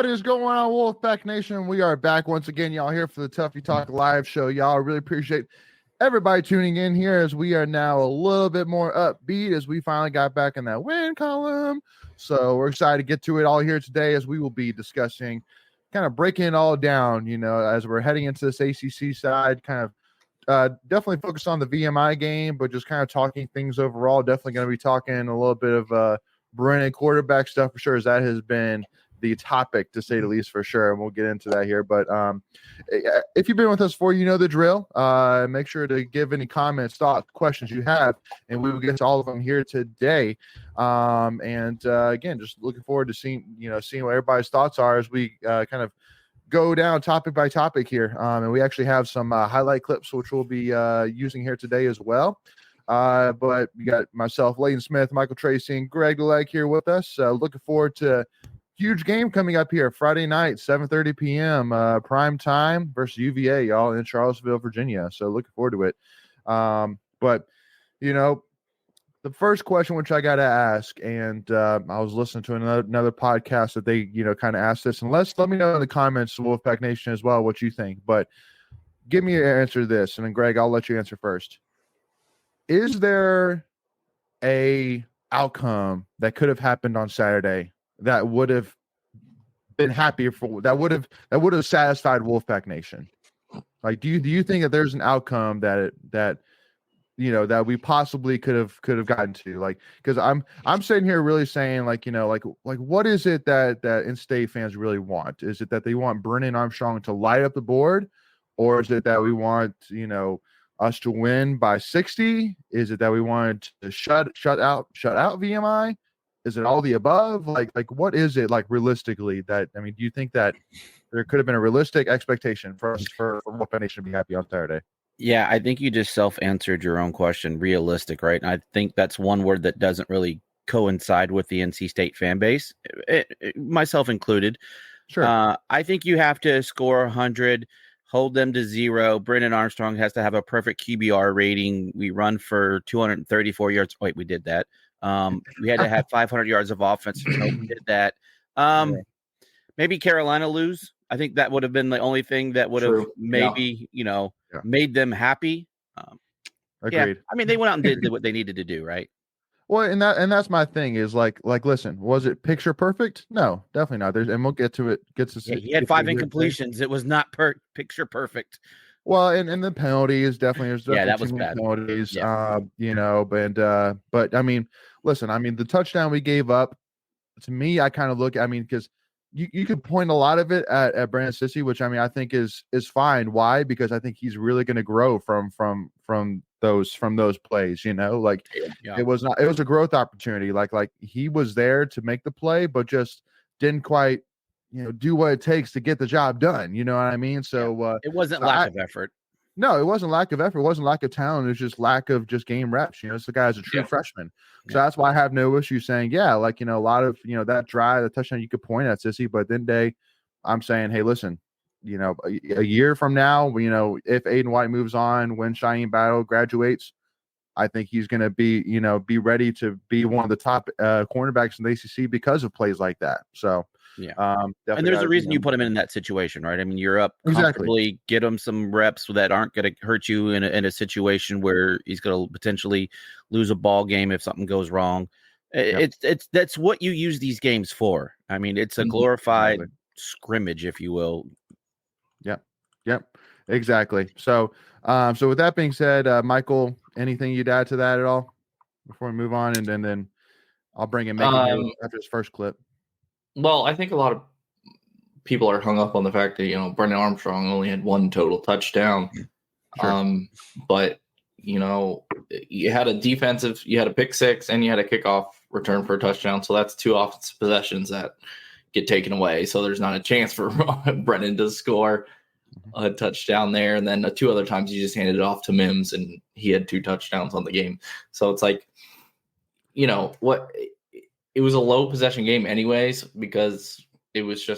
is going on, Wolfpack Nation? We are back once again, y'all, here for the Tuffy Talk live show. Y'all, really appreciate everybody tuning in here as we are now a little bit more upbeat as we finally got back in that win column. So we're excited to get to it all here today as we will be discussing, kind of breaking it all down, you know, as we're heading into this ACC side, kind of definitely focused on the VMI game, but just kind of talking things overall. Definitely going to be talking a little bit of Brennan quarterback stuff for sure, as that has been the topic, to say the least, for sure. And we'll get into that here. But if you've been with us before, you know the drill. Make sure to give any comments, thoughts, questions you have, and we will get to all of them here today. Again, just looking forward to seeing what everybody's thoughts are as we kind of go down topic by topic here. And we actually have some highlight clips, which we'll be using here today as well. But we got myself, Layton Smith, Michael Tracy, and Greg Legg here with us. Looking forward to huge game coming up here Friday night, 7:30 p.m. Prime time versus UVA, y'all, in Charlottesville, Virginia. So looking forward to it. But you know, the first question which I got to ask, and I was listening to another podcast that they kind of asked this, and let me know in the comments, Wolfpack Nation, as well, what you think. But give me your answer to this, and then Greg, I'll let you answer first. Is there a outcome that could have happened on Saturday that would have been happier for that would have satisfied Wolfpack Nation? Like, do you think that there's an outcome that we possibly could have gotten to? Like, because I'm sitting here really saying, like what is it that in-state fans really want? Is it that they want Brennan Armstrong to light up the board, or is it that we want us to win by 60? Is it that we want to shut out VMI? Is it all the above? Like what is it, like, realistically, that, I mean, do you think that there could have been a realistic expectation for us for Wolfpack Nation to be happy on Saturday? Yeah, I think you just self-answered your own question, realistic, right? And I think that's one word that doesn't really coincide with the NC State fan base, myself included. Sure. I think you have to score 100, hold them to 0. Brennan Armstrong has to have a perfect QBR rating. We run for 234 yards. Wait, we did that. We had to have 500 yards of offense. So we did that. Maybe Carolina lose. I think that would have been the only thing that would have maybe, made them happy. Agreed. Yeah, I mean, they went out and did what they needed to do, right? Well, and that's my thing is like, listen, was it picture perfect? No, definitely not. And we'll get to it. He had 5 incompletions. It was not picture perfect. Well, and the penalties definitely. That was bad. Penalties. Yeah. But I mean, listen, I mean, the touchdown we gave up, to me, I kind of look. I mean, because you could point a lot of it at Brandon Sissy, which, I mean, I think is fine. Why? Because I think he's really going to grow from those plays. It was a growth opportunity. Like he was there to make the play, but just didn't quite do what it takes to get the job done. You know what I mean? So it wasn't lack of effort. No, it wasn't lack of effort. It wasn't lack of talent. It was just lack of just game reps. This guy's a true freshman. So that's why I have no issue saying, a lot of, that drive, the touchdown you could point at Sissy, but then I'm saying, hey, listen, a year from now, if Aiden White moves on, when Cheyenne Battle graduates, I think he's going to be ready to be one of the top cornerbacks in the ACC because of plays like that. So, and there's a reason you put him in that situation, right? I mean, you're up comfortably, get him some reps that aren't going to hurt you in a situation where he's going to potentially lose a ball game if something goes wrong. That's what you use these games for. I mean, it's a glorified scrimmage, if you will. Yep, exactly. So with that being said, Michael, anything you'd add to that at all before we move on, and then I'll bring in Megan after his first clip. Well, I think a lot of people are hung up on the fact that, Brennan Armstrong only had 1 total touchdown. Sure. But, you had a pick 6 and you had a kickoff return for a touchdown. So that's 2 offensive possessions that get taken away. So there's not a chance for Brennan to score a touchdown there. And then 2 other times you just handed it off to Mims and he had 2 touchdowns on the game. So it's like, it was a low possession game anyways, because it was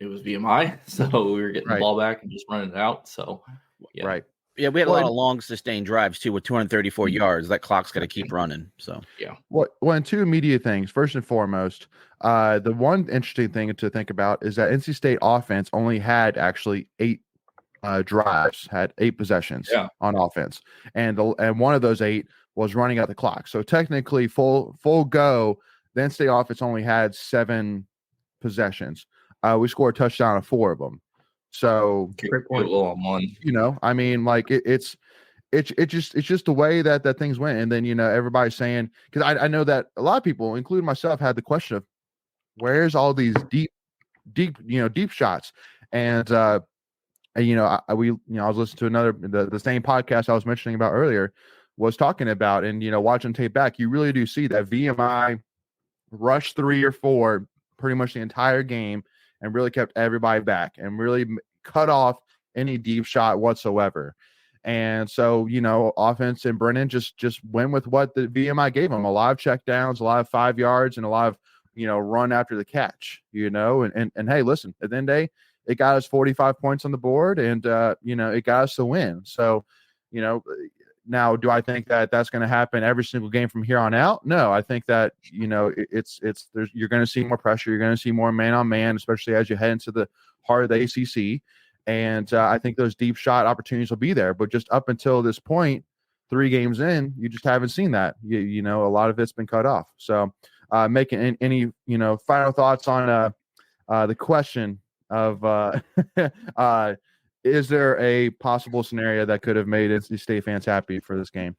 VMI. So we were getting the ball back and just running it out. So, yeah. Right. Yeah, we had a lot of long sustained drives too with 234 yards. That clock's got to keep running. So yeah. Well, two immediate things. First and foremost, the one interesting thing to think about is that NC State offense only had actually 8 drives, had 8 possessions on offense, and one of those 8 was running out the clock. So technically, full go, the NC State offense only had 7 possessions. We scored a touchdown on 4 of them. So, Great point. On one. I mean, like it's just the way that things went. And then everybody's saying, because I know that a lot of people, including myself, had the question of where's all these deep shots. And I was listening to the same podcast I was mentioning about earlier, was talking about, and watching tape back, you really do see that VMI rushed 3 or 4 pretty much the entire game and really kept everybody back and really cut off any deep shot whatsoever. And so, offense and Brennan just went with what the VMI gave them: a lot of check downs, a lot of 5 yards, and a lot of, run after the catch, and hey, listen, at the end of the day, it got us 45 points on the board, and, it got us the win. So, now, do I think that that's going to happen every single game from here on out? No, I think that, you're going to see more pressure. You're going to see more man on man, especially as you head into the heart of the ACC. And I think those deep shot opportunities will be there. But just up until this point, 3 games in, you just haven't seen that. A lot of it's been cut off. So making any, final thoughts on the question of is there a possible scenario that could have made NC State fans happy for this game?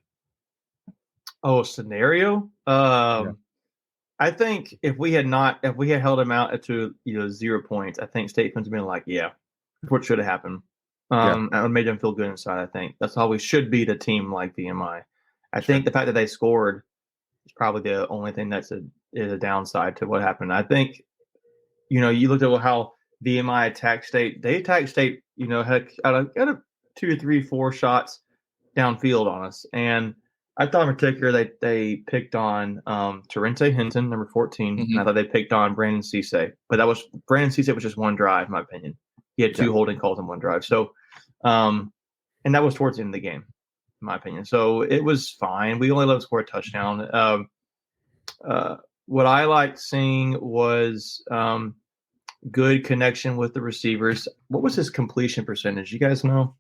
Oh, scenario? I think if we had held him out to 0 points, I think State fans would have been like, yeah, what should have happened. It made them feel good inside. I think that's how we should beat a team like VMI. I think the fact that they scored is probably the only thing that's a downside to what happened. I think, you looked at how VMI attacked State. They attacked State, had a 2, 3, 4 shots downfield on us. And I thought in particular they picked on Terrence Hinton, number 14. And I thought they picked on Brandon Cisse. But Brandon Cisse was just one drive, in my opinion. He had 2 holding calls in one drive. So, and that was towards the end of the game, in my opinion. So it was fine. We only let them score a touchdown. What I liked seeing was good connection with the receivers. What was his completion percentage? You guys know?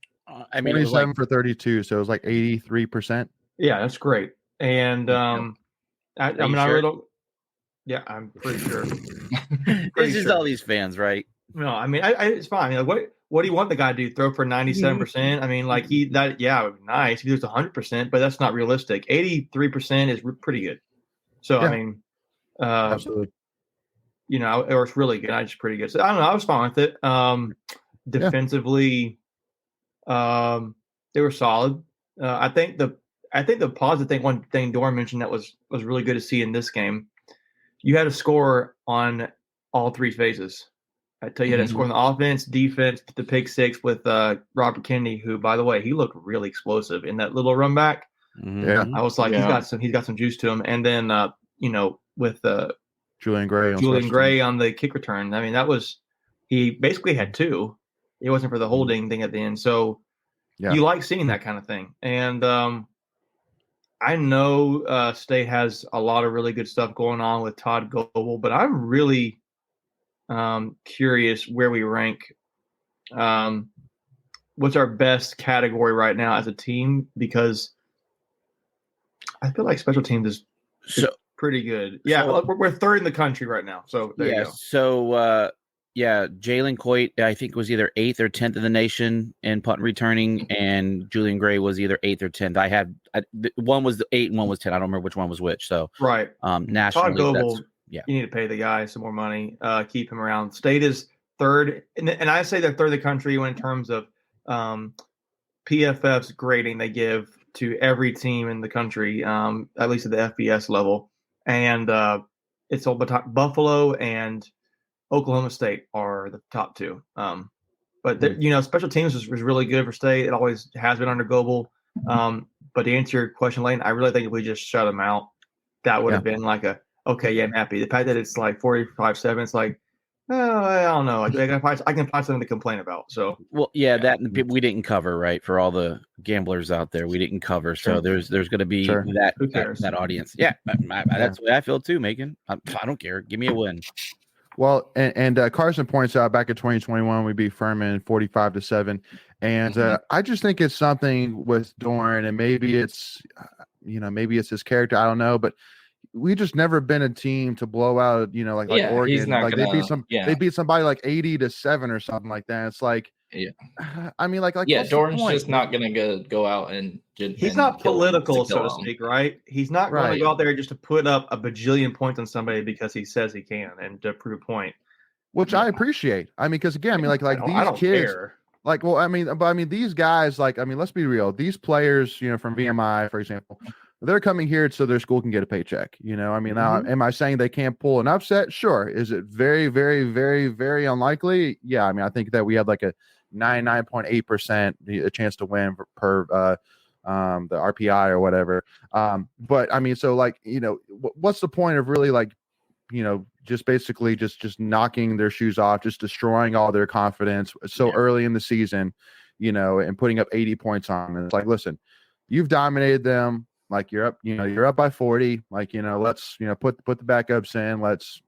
27 for 32, so it was like 83%. Yeah, that's great. And I really don't. Yeah, I'm pretty sure. It's just all these fans, right? No, I mean, it's fine. What do you want the guy to do? Throw for 97%? I mean, it would be nice if he was 100%, but that's not realistic. 83% is pretty good. So I mean, absolutely. Or it's really good. It's pretty good. So I don't know. I was fine with it. Defensively, they were solid. I think the positive thing, one thing Doran mentioned that was really good to see in this game, you had a score on all 3 phases. I tell you, had a score on the offense, defense, the pick 6 with Robert Kennedy, who, by the way, he looked really explosive in that little run back. Yeah, I was like, he's got some juice to him. And then with Julian Gray on the kick return. I mean, he basically had 2. It wasn't for the holding thing at the end. So you like seeing that kind of thing. And I know State has a lot of really good stuff going on with Todd Goebel, but I'm really curious where we rank. What's our best category right now as a team? Because I feel like special teams is pretty good. Yeah, we're 3rd in the country right now. So there you go. So Jalen Coit, I think, was either 8th or 10th in the nation in punt returning, and Julian Gray was either 8th or 10th. One was 8 and one was 10. I don't remember which one was which. So right, nationally, Todd Goebel, you need to pay the guy some more money, keep him around. State is 3rd, and I say they're 3rd in the country in terms of PFF's grading they give to every team in the country, at least at the FBS level, and it's all Buffalo and Oklahoma State are the top 2. But special teams was really good for State. It always has been under Goebel. But to answer your question, Lane, I really think if we just shut them out, that would have been like I'm happy. The fact that it's like 45-7, it's like, I don't know. I can find something to complain about. So that we didn't cover, right, for all the gamblers out there. We didn't cover, so Sure. there's going to be Sure. Who cares? that audience. Yeah, that's the way I feel too, Megan. I don't care. Give me a win. Well, and Carson points out back in 2021 we beat Furman 45-7, and I just think it's something with Doran, and maybe it's maybe it's his character. I don't know, but we just never been a team to blow out, like Oregon. he's not like gonna, they beat somebody like 80-7 or something like that. It's like, I mean, like yeah, what's the Doran's point? just not gonna go out and He's not kill political, him so to kill him. speak, right? He's not going Right. to go out there just to put up a bajillion points on somebody because he says he can and to prove a point. Which I appreciate. I mean, because again, I mean, like I these don't kids, care. like, well, I mean, these guys, like, I mean, let's be real. These players, from VMI, for example, they're coming here so their school can get a paycheck. I mean, now, am I saying they can't pull an upset? Sure. Is it very, very, very, very unlikely? Yeah. I mean, I think that we had like a 99.8% a chance to win per the RPI or whatever. But I mean, so like, what's the point of really like, just basically just knocking their shoes off, just destroying all their confidence so early in the season, and putting up 80 points on them. It's like, listen, you've dominated them. Like you're up by 40. Like, let's, put the backups in. Let's,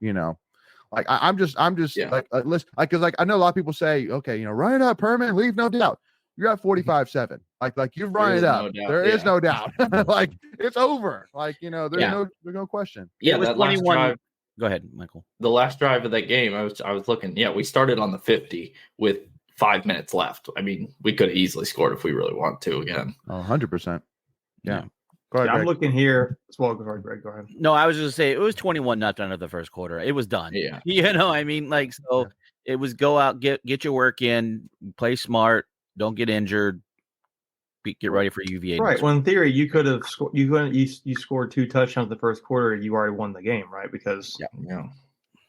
like I'm just like, listen, because like I know a lot of people say, okay, run it up, Herman, leave no doubt. You're at 45-7. Like you've run it up. There is no doubt. Like it's over. Like, there's no question. Yeah, it was that last 21. drive. Go ahead, Michael. The last drive of that game, I was looking. Yeah, we started on the 50 with 5 minutes left. I mean, we could have easily scored if we really want to again. 100%. Yeah. Go ahead, I'm Greg. looking here. Well, go ahead, Greg. Go ahead. No, I was just saying it was 21-0 after the first quarter. It was done. Yeah. I mean, like, so it was go out, get your work in, play smart, don't get injured, get ready for UVA. Right. Well, in theory, you could have you scored 2 touchdowns the first quarter. You already won the game, right? Because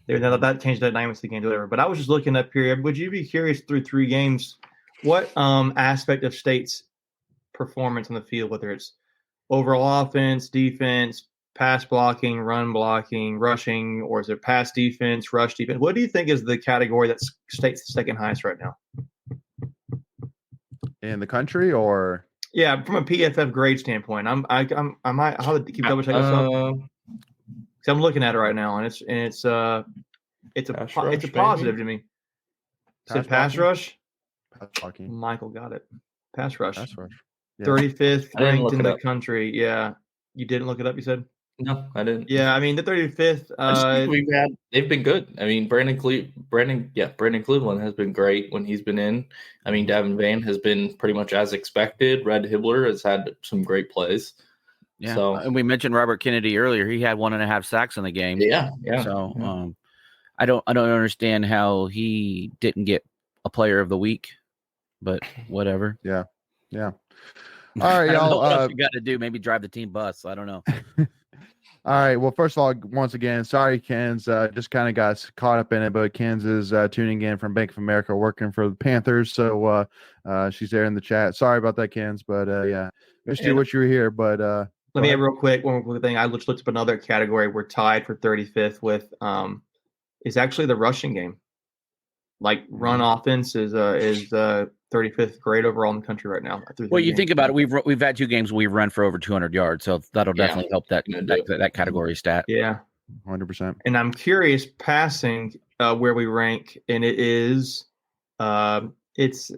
that changed the dynamics of the game, whatever. But I was just looking up here. Would you be curious through 3 games, what aspect of State's performance on the field, whether it's overall offense, defense, pass blocking, run blocking, rushing, or is it pass defense, rush defense? What do you think is the category that State's second highest right now? In the country, or from a PFF grade standpoint, I might how to keep double checking myself. I'm looking at it right now, and it's a positive to me. Pass rush. Pass blocking. Michael got it. Pass rush. Pass rush. Yeah. 35th ranked in the up. country. Yeah, you didn't look it up. You said No, I didn't. Yeah, I mean the 35th. They've been good. I mean, Brennan Cleveland has been great when he's been in. I mean, Davin Vane has been pretty much as expected. Red Hibbler has had some great plays. Yeah, so, and we mentioned Robert Kennedy earlier. He had 1.5 sacks in the game. Yeah. So I don't understand how he didn't get a Player of the Week, but whatever. Yeah. All right, y'all. What else you got to do? Maybe drive the team bus. I don't know. All right. Well, first of all, once again, sorry, Ken's just kind of got caught up in it, but Ken's is tuning in from Bank of America, working for the Panthers. So she's there in the chat. Sorry about that, Ken's, but yeah, missed you what you were here. But let me add real quick one quick thing. I looked up another category. We're tied for 35th with is actually the rushing game. Like run offense is 35th grade overall in the country right now. Well, you think about it. We've had 2 games where we've run for over 200 yards, so that'll definitely help that category stat. Yeah, 100%. And I'm curious passing where we rank, and it is it's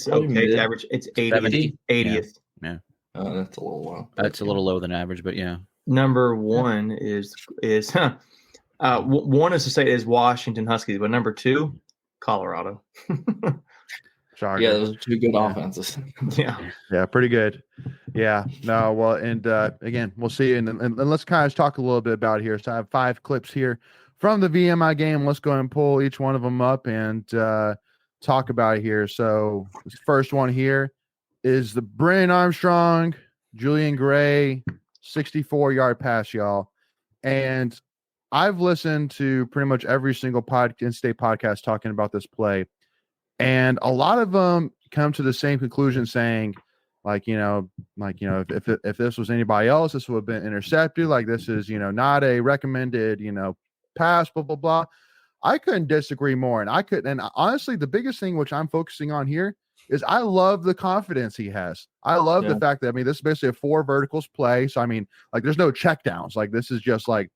okay to average. It's 80th. Yeah. Oh, that's a little low. That's a little lower than average, but yeah. Number 1 is one is to say is Washington Huskies, but number 2, Colorado. Sorry. Yeah, those are 2 good offenses. Yeah, pretty good. Yeah, no, well, and again, we'll see, and let's kind of talk a little bit about it here. So I have 5 clips here from the VMI game. Let's go ahead and pull each one of them up and talk about it here. So this first one here is the Brennan Armstrong, Julian Gray, 64-yard pass, y'all. And I've listened to pretty much every single in-state podcast talking about this play. And a lot of them come to the same conclusion saying, if this was anybody else, this would have been intercepted. Like this is, not a recommended, pass, blah, blah, blah. I couldn't disagree more. And honestly, the biggest thing which I'm focusing on here is I love the confidence he has. I love the Yeah. fact that, I mean, this is basically a 4 verticals play. So, I mean, like, there's no check downs. Like, this is just like,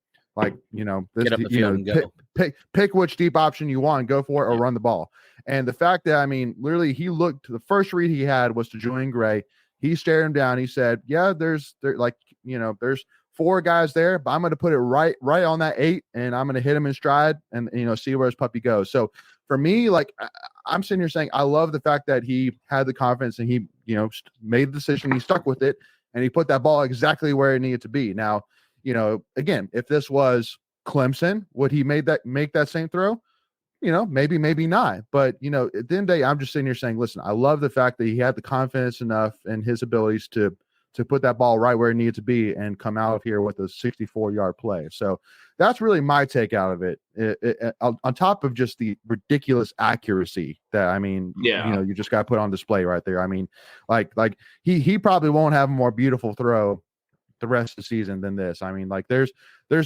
you know, this, Get up the you field know, and go. pick which deep option you want and go for it or run the ball. And the fact that, I mean, literally the first read he had was to Julian Gray. He stared him down. He said, yeah, there's 4 guys there, but I'm going to put it right on that 8, and I'm going to hit him in stride and, you know, see where his puppy goes. So for me, like, I'm sitting here saying, I love the fact that he had the confidence and he, you know, made the decision, he stuck with it, and he put that ball exactly where it needed to be. Now, you know, again, if this was Clemson, would he make that same throw? You know, maybe not. But, you know, at the end of the day, I'm just sitting here saying, listen, I love the fact that he had the confidence enough in his abilities to put that ball right where it needed to be and come out of here with a 64-yard play. So that's really my take out of it. On top of just the ridiculous accuracy that, I mean, you know, you just got to put on display right there. I mean, like he probably won't have a more beautiful throw the rest of the season than this. I mean, like, there's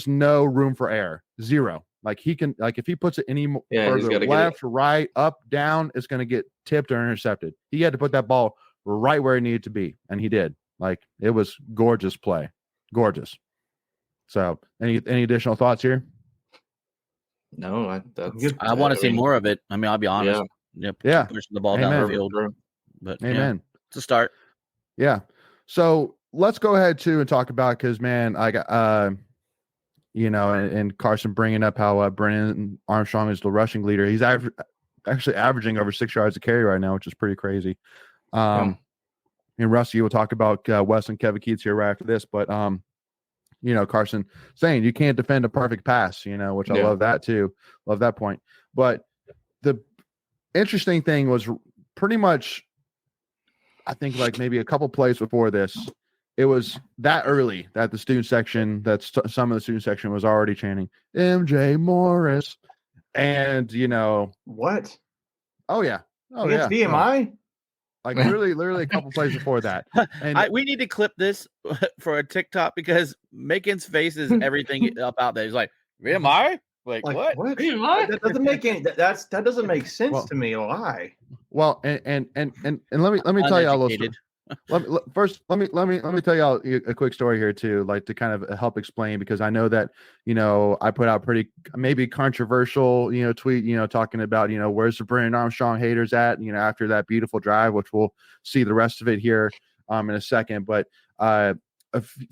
no room for error. Zero. Like, he can, like, if he puts it any further left, right, up, down, it's going to get tipped or intercepted. He had to put that ball right where it needed to be, and he did. Like, it was gorgeous play. Gorgeous. So any additional thoughts here? No, I want to see more of it. I mean, I'll be honest. Yeah. Pushing the ball down the field. But Amen. Yeah, it's a start. Yeah. So let's go ahead too and talk about, because, man, I got you know, and Carson bringing up how Brennan Armstrong is the rushing leader. He's actually averaging over 6 yards a carry right now, which is pretty crazy. And Rusty, we'll talk about Wes and Kevin Keats here right after this, but you know, Carson saying you can't defend a perfect pass, you know, which I love that too. Love that point. But the interesting thing was pretty much, I think, like maybe a couple plays before this, it was that early that the student section, some of the student section was already chanting MJ Morris. And, you know, what? Oh yeah. Oh Against yeah. VMI? Like literally a couple plays before that. And we need to clip this for a TikTok, because Macon's face is everything about that. He's like, VMI? Like what? VMI? That doesn't make any. That doesn't make sense to me. Why? Well, and let me tell you all those. Let me tell y'all a quick story here too, like to kind of help explain, because I know that, you know, I put out pretty maybe controversial, you know, tweet, you know, talking about, you know, where's the Brennan Armstrong haters at, you know, after that beautiful drive, which we'll see the rest of it here in a second. But a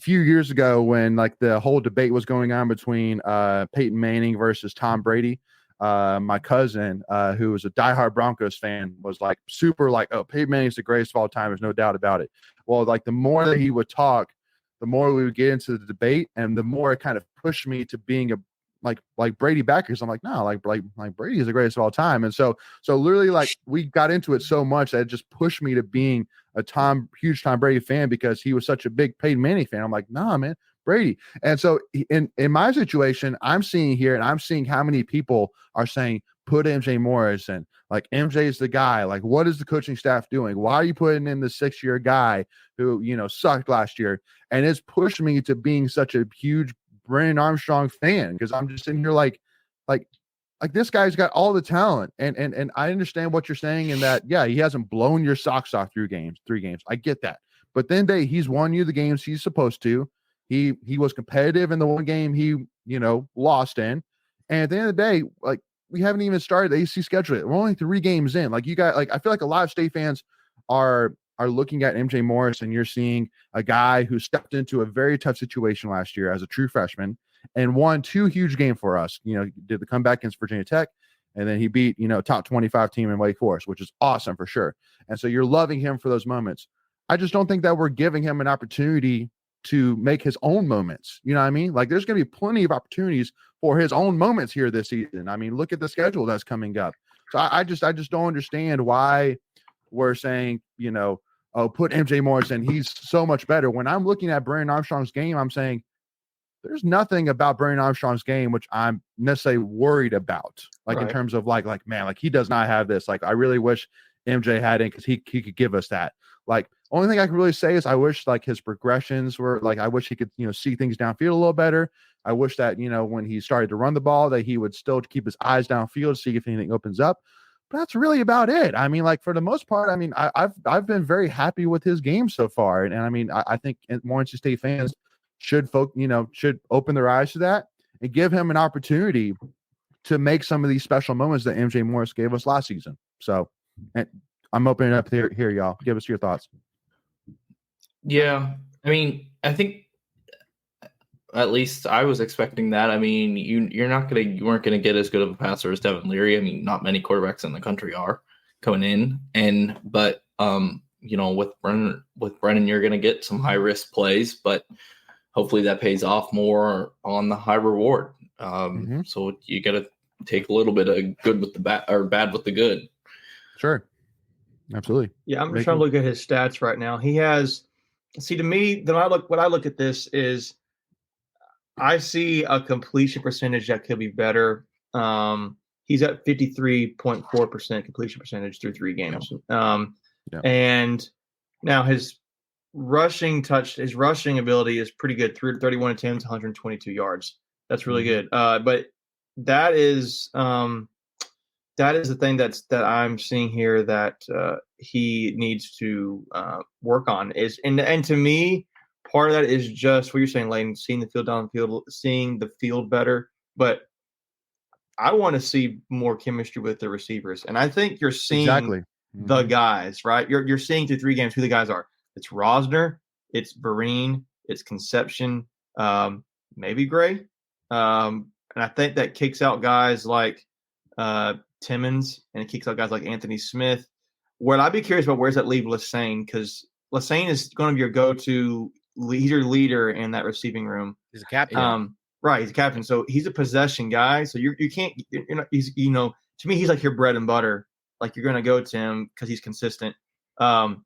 few years ago, when like the whole debate was going on between Peyton Manning versus Tom Brady, my cousin, who was a diehard Broncos fan, was like super like, oh, Peyton Manning's the greatest of all time. There's no doubt about it. Well, like the more that he would talk, the more we would get into the debate, and the more it kind of pushed me to being a like Brady backers. I'm like, no, like Brady is the greatest of all time. And so literally, like, we got into it so much that it just pushed me to being a huge Tom Brady fan, because he was such a big Peyton Manning fan. I'm like, nah, man, Brady. And so in my situation, I'm seeing here, and I'm seeing how many people are saying, put MJ Morris in. Like, MJ is the guy. Like, what is the coaching staff doing? Why are you putting in the 6-year guy who, you know, sucked last year? And it's pushed me to being such a huge Brennan Armstrong fan, because I'm just sitting here like this guy's got all the talent, and I understand what you're saying in that, yeah, he hasn't blown your socks off through 3 games. I get that. But then he's won you the games he's supposed to. He was competitive in the one game he, you know, lost in. And at the end of the day, like, we haven't even started the ACC schedule yet. We're only 3 games in. Like, you got, like, I feel like a lot of State fans are looking at MJ Morris, and you're seeing a guy who stepped into a very tough situation last year as a true freshman and won 2 huge games for us. You know, did the comeback against Virginia Tech, and then he beat, you know, top 25 team in Wake Forest, which is awesome for sure. And so you're loving him for those moments. I just don't think that we're giving him an opportunity to make his own moments. You know what I mean? Like, there's going to be plenty of opportunities for his own moments here this season. I mean, look at the schedule that's coming up. So I just don't understand why we're saying, you know, oh, put MJ Morris in. He's so much better. When I'm looking at Brennan Armstrong's game, I'm saying there's nothing about Brennan Armstrong's game which I'm necessarily worried about. Like, in terms of like, man, like, he does not have this. Like, I really wish MJ had it, because he could give us that. Like, only thing I can really say is I wish, like, his progressions were, like, I wish he could, you know, see things downfield a little better. I wish that, you know, when he started to run the ball, that he would still keep his eyes downfield, see if anything opens up. But that's really about it. I mean, like for the most part, I mean, I've been very happy with his game so far, and I mean, I think more NC State fans should should open their eyes to that and give him an opportunity to make some of these special moments that MJ Morris gave us last season. So, and I'm opening it up here, y'all. Give us your thoughts. Yeah, I mean, I think at least I was expecting that. I mean, you weren't gonna get as good of a passer as Devin Leary. I mean, not many quarterbacks in the country are coming in, but with Brennan, you're gonna get some high risk plays, but hopefully that pays off more on the high reward. So you got to take a little bit of good with the bad or bad with the good. Sure, absolutely. Yeah, I'm just trying to look at his stats right now. He has. See, to me, when I look at this is I see a completion percentage that could be better. He's at 53.4% completion percentage through 3 games. And now his rushing ability is pretty good. 31 attempts, 122 yards. That's really good. But that is the thing that I'm seeing here that he needs to work on and to me, part of that is just what you're saying, Layden, seeing the field downfield, seeing the field better. But I want to see more chemistry with the receivers, and I think you're seeing the guys, right? You're seeing through 3 games who the guys are. It's Rosner, it's Vereen, it's Conception, maybe Gray, and I think that kicks out guys like Timmons, and it kicks out guys like Anthony Smith. What I'd be curious about, where's that leave Lassane? Because Lassane is going to be your go-to. He's your leader in that receiving room. He's a captain. Right, he's a captain. So he's a possession guy. So you can't, he's, to me, he's like your bread and butter. Like you're going to go to him because he's consistent. But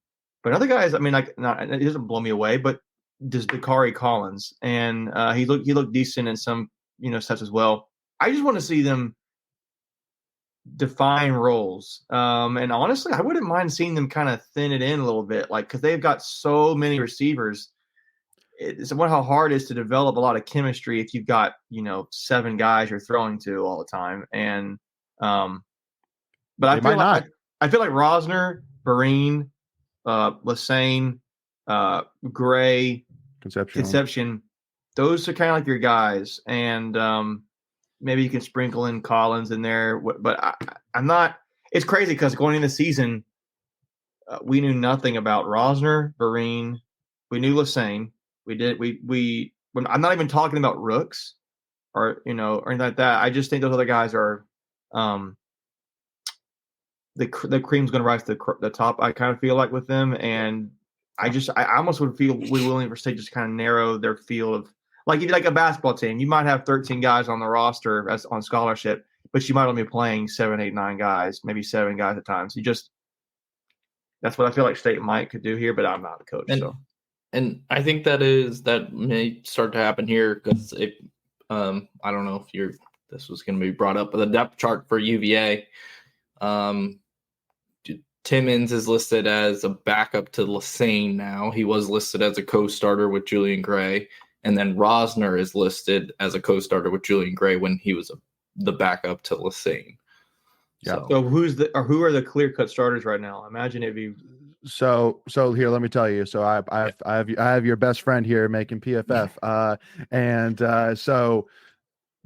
other guys, I mean, it doesn't blow me away, but does Dakari Collins. And he looked decent in some, sets as well. I just want to see them define roles. And honestly, I wouldn't mind seeing them kind of thin it in a little bit, because they've got so many receivers. It's about how hard it is to develop a lot of chemistry if you've got 7 guys you're throwing to all the time. And but I feel like Rosner, Vereen, Lassane, Gray, Conception, those are kind of like your guys. And maybe you can sprinkle in Collins in there, but I'm not. It's crazy because going into the season, we knew nothing about Rosner, Vereen. We knew Lassane. I'm not even talking about Rooks or anything like that. I just think those other guys are the cream's going to rise to the top. I kind of feel like with them, and I almost would feel we willing for state just kind of narrow their field of, like, if you like a basketball team, you might have 13 guys on the roster as on scholarship, but you might only be playing 7, 8, 9 guys, maybe 7 guys at times. That's what I feel like State could do here, but I'm not a coach. And I think that may start to happen here because I don't know if this was going to be brought up, but the depth chart for UVA, Timmons is listed as a backup to Lassane now. He was listed as a co-starter with Julian Gray, and then Rosner is listed as a co-starter with Julian Gray when he was the backup to Lassane. Yeah. So who are the clear-cut starters right now? Imagine it'd be. So here, let me tell you. So I have your best friend here making PFF, and so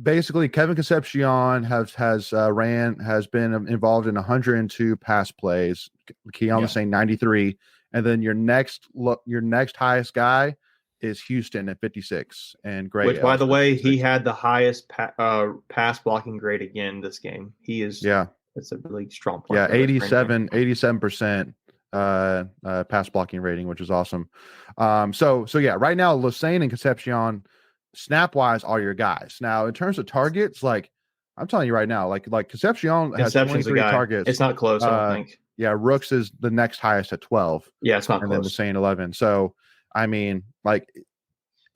basically Kevin Concepcion has been involved in 102 pass plays. Keon saying 93, and then your next highest guy is Houston at 56, and Gray. Which, by the way, he had the highest pass blocking grade again this game. He is. Yeah, it's a really strong point. Yeah, 87%. Pass blocking rating, which is awesome. So yeah, right now Lassane and Concepcion snap wise are your guys. Now in terms of targets, like I'm telling you right now, like Concepcion has 23 targets. It's not close, I don't think. Yeah, Rooks is the next highest at 12. Yeah, it's not and close. Then Lassane 11. So I mean, like,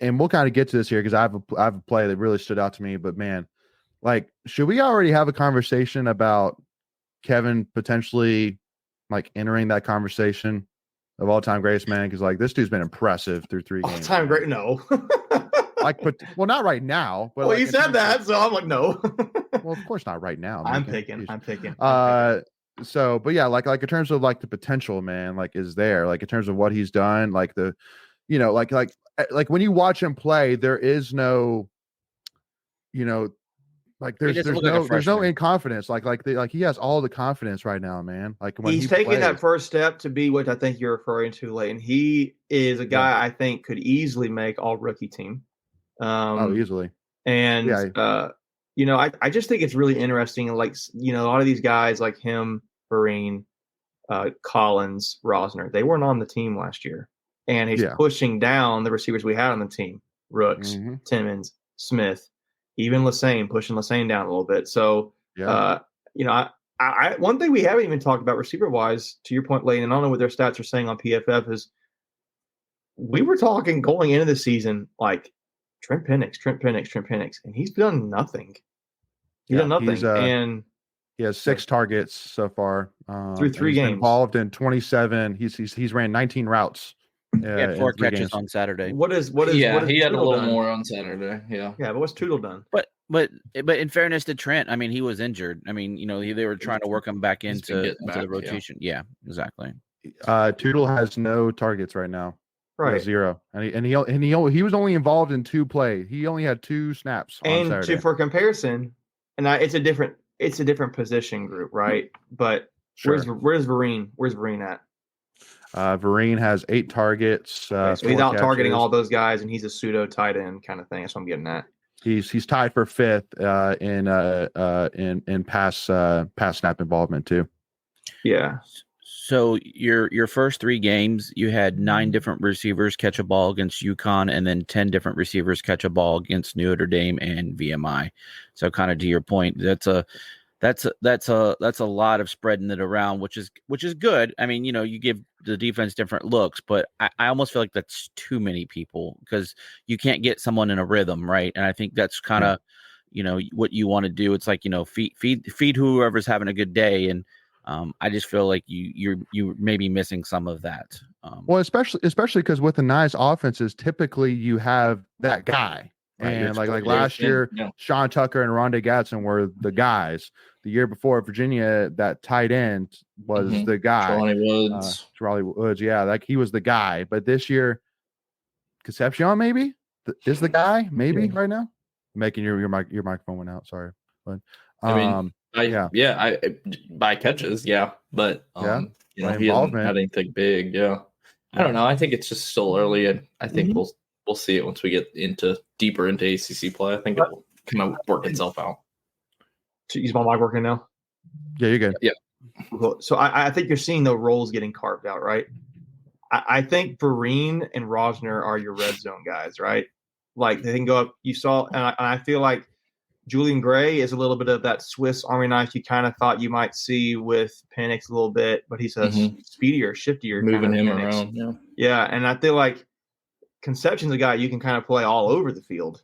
and we'll kind of get to this here because I have a play that really stood out to me. But man, like, should we already have a conversation about Kevin potentially like entering that conversation of all-time greatest, man? Because like this dude's been impressive through 3 games. All-time great? No. Well, not right now. But well, you said that, so I'm like, no. Well, of course not right now. I'm picking. So, but yeah, like in terms of like the potential, man, like is there, like in terms of what he's done, like the, like when you watch him play, there is no, like He doesn't look like a there's no freshman. inconfidence. Like he has all the confidence right now, man. Like when He's he taking that plays. first step to be what I think you're referring to, Leighton. He is a guy I think could easily make all rookie team. Easily. And Yeah. I just think it's really interesting. Like, a lot of these guys like him, Vereen, Collins, Rosner, they weren't on the team last year. And he's pushing down the receivers we had on the team. Rooks, Timmons, Smith, even Lassane, pushing Lassane down a little bit. So, I one thing we haven't even talked about receiver-wise, to your point, Leighton, and I don't know what their stats are saying on PFF, is we were talking going into the season like Trent Penix, and he's done nothing. He's done nothing. And he has 6 targets so far. Through 3 games. Been involved in 27. He's ran 19 routes. He had 4 catches games. On Saturday. What is he had Tootle a little done? more on Saturday. Yeah, but what's Tootle done? But in fairness to Trent, I mean, he was injured. I mean, they were trying to work him back into the rotation. Yeah, exactly. Tootle has no targets right now. Right, 0, and he was only involved in 2 plays. He only had 2 snaps on Saturday. And for comparison, and it's a different position group, right? But where's Vereen? Where's Vereen at? Vereen has 8 targets. So he's out targeting all those guys, and he's a pseudo tight end kind of thing. That's what I'm getting at. He's tied for 5th in pass snap involvement too. Yeah. So your first 3 games, you had 9 different receivers catch a ball against UConn, and then 10 different receivers catch a ball against Notre Dame and VMI. So kind of to your point, that's a lot of spreading it around, which is good. I mean, you give the defense different looks, but I almost feel like that's too many people because you can't get someone in a rhythm, right? And I think that's kind of what you want to do. It's like feed whoever's having a good day, and I just feel like you may be missing some of that. Well, especially because with the nice offenses, typically you have that guy. Right, and like last year, Sean Tucker and Rondé Gadsden were the guys. The year before, Virginia, that tight end was the guy. Charlie Woods, yeah, like he was the guy. But this year, Concepcion maybe is the guy. Maybe right now, making your microphone went out. Sorry, but by catches, but he hasn't had anything big. Yeah, I don't know. I think it's just still early, and I think we'll see it once we get deeper into ACC play. I think it'll kind of work itself out. Is my mic working now? Yeah, you're good. Yeah. Cool. So I think you're seeing the roles getting carved out, right? I think Vereen and Rosner are your red zone guys, right? Like they can go up. You saw, and I feel like Julian Gray is a little bit of that Swiss Army knife you kind of thought you might see with Penix a little bit, but he's a speedier, shiftier, moving him Penix around. Yeah, and I feel like Conception's a guy you can kind of play all over the field.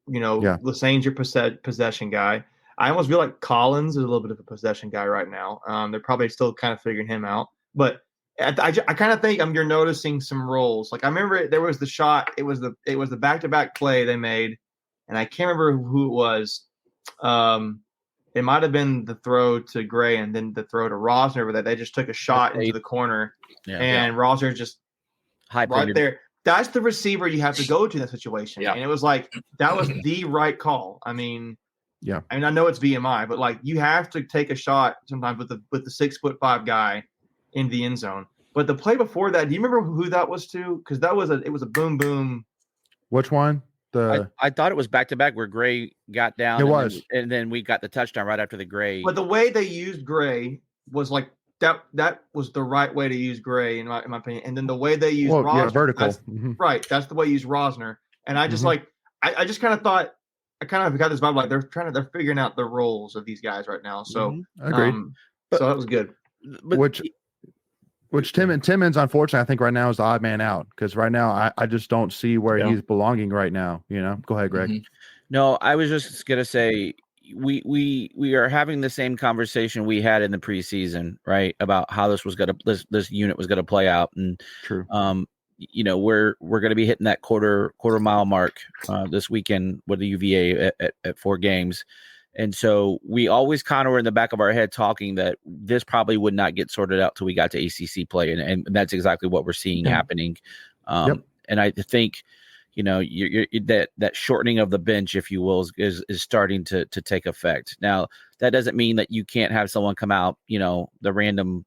Lassane's your possession guy. I almost feel like Collins is a little bit of a possession guy right now. They're probably still kind of figuring him out, but I kind of think you're noticing some roles. Like I remember there was the shot. It was the back-to-back play they made, and I can't remember who it was. It might have been the throw to Gray and then the throw to Rosner, but that they just took a shot into the corner, and Rosner just right there. That's the receiver you have to go to in that situation. Yeah. And it was like that was the right call. I mean, I know it's VMI, but like you have to take a shot sometimes with the 6'5" guy in the end zone. But the play before that, do you remember who that was to? Because it was a boom boom. Which one? I thought it was back to back where Gray got down. And then we got the touchdown right after the Gray. But the way they used Gray was like that was the right way to use Gray in my opinion. And then the way they used Rosner, vertical. Right. That's the way you use Rosner. And I just I just kind of thought I kind of got this vibe like they're figuring out the roles of these guys right now. So agreed. So that was good. Which Timmons, unfortunately, I think right now is the odd man out because right now I just don't see where he's belonging right now. Go ahead, Greg. No, I was just gonna say we are having the same conversation we had in the preseason, right? About how this unit was gonna play out, and true. We're gonna be hitting that quarter mile mark this weekend with the UVA at 4 games, And so we always kind of were in the back of our head talking that this probably would not get sorted out till we got to ACC play. And that's exactly what we're seeing happening. And I think, you're that shortening of the bench, if you will, is starting to take effect. Now, that doesn't mean that you can't have someone come out, the random,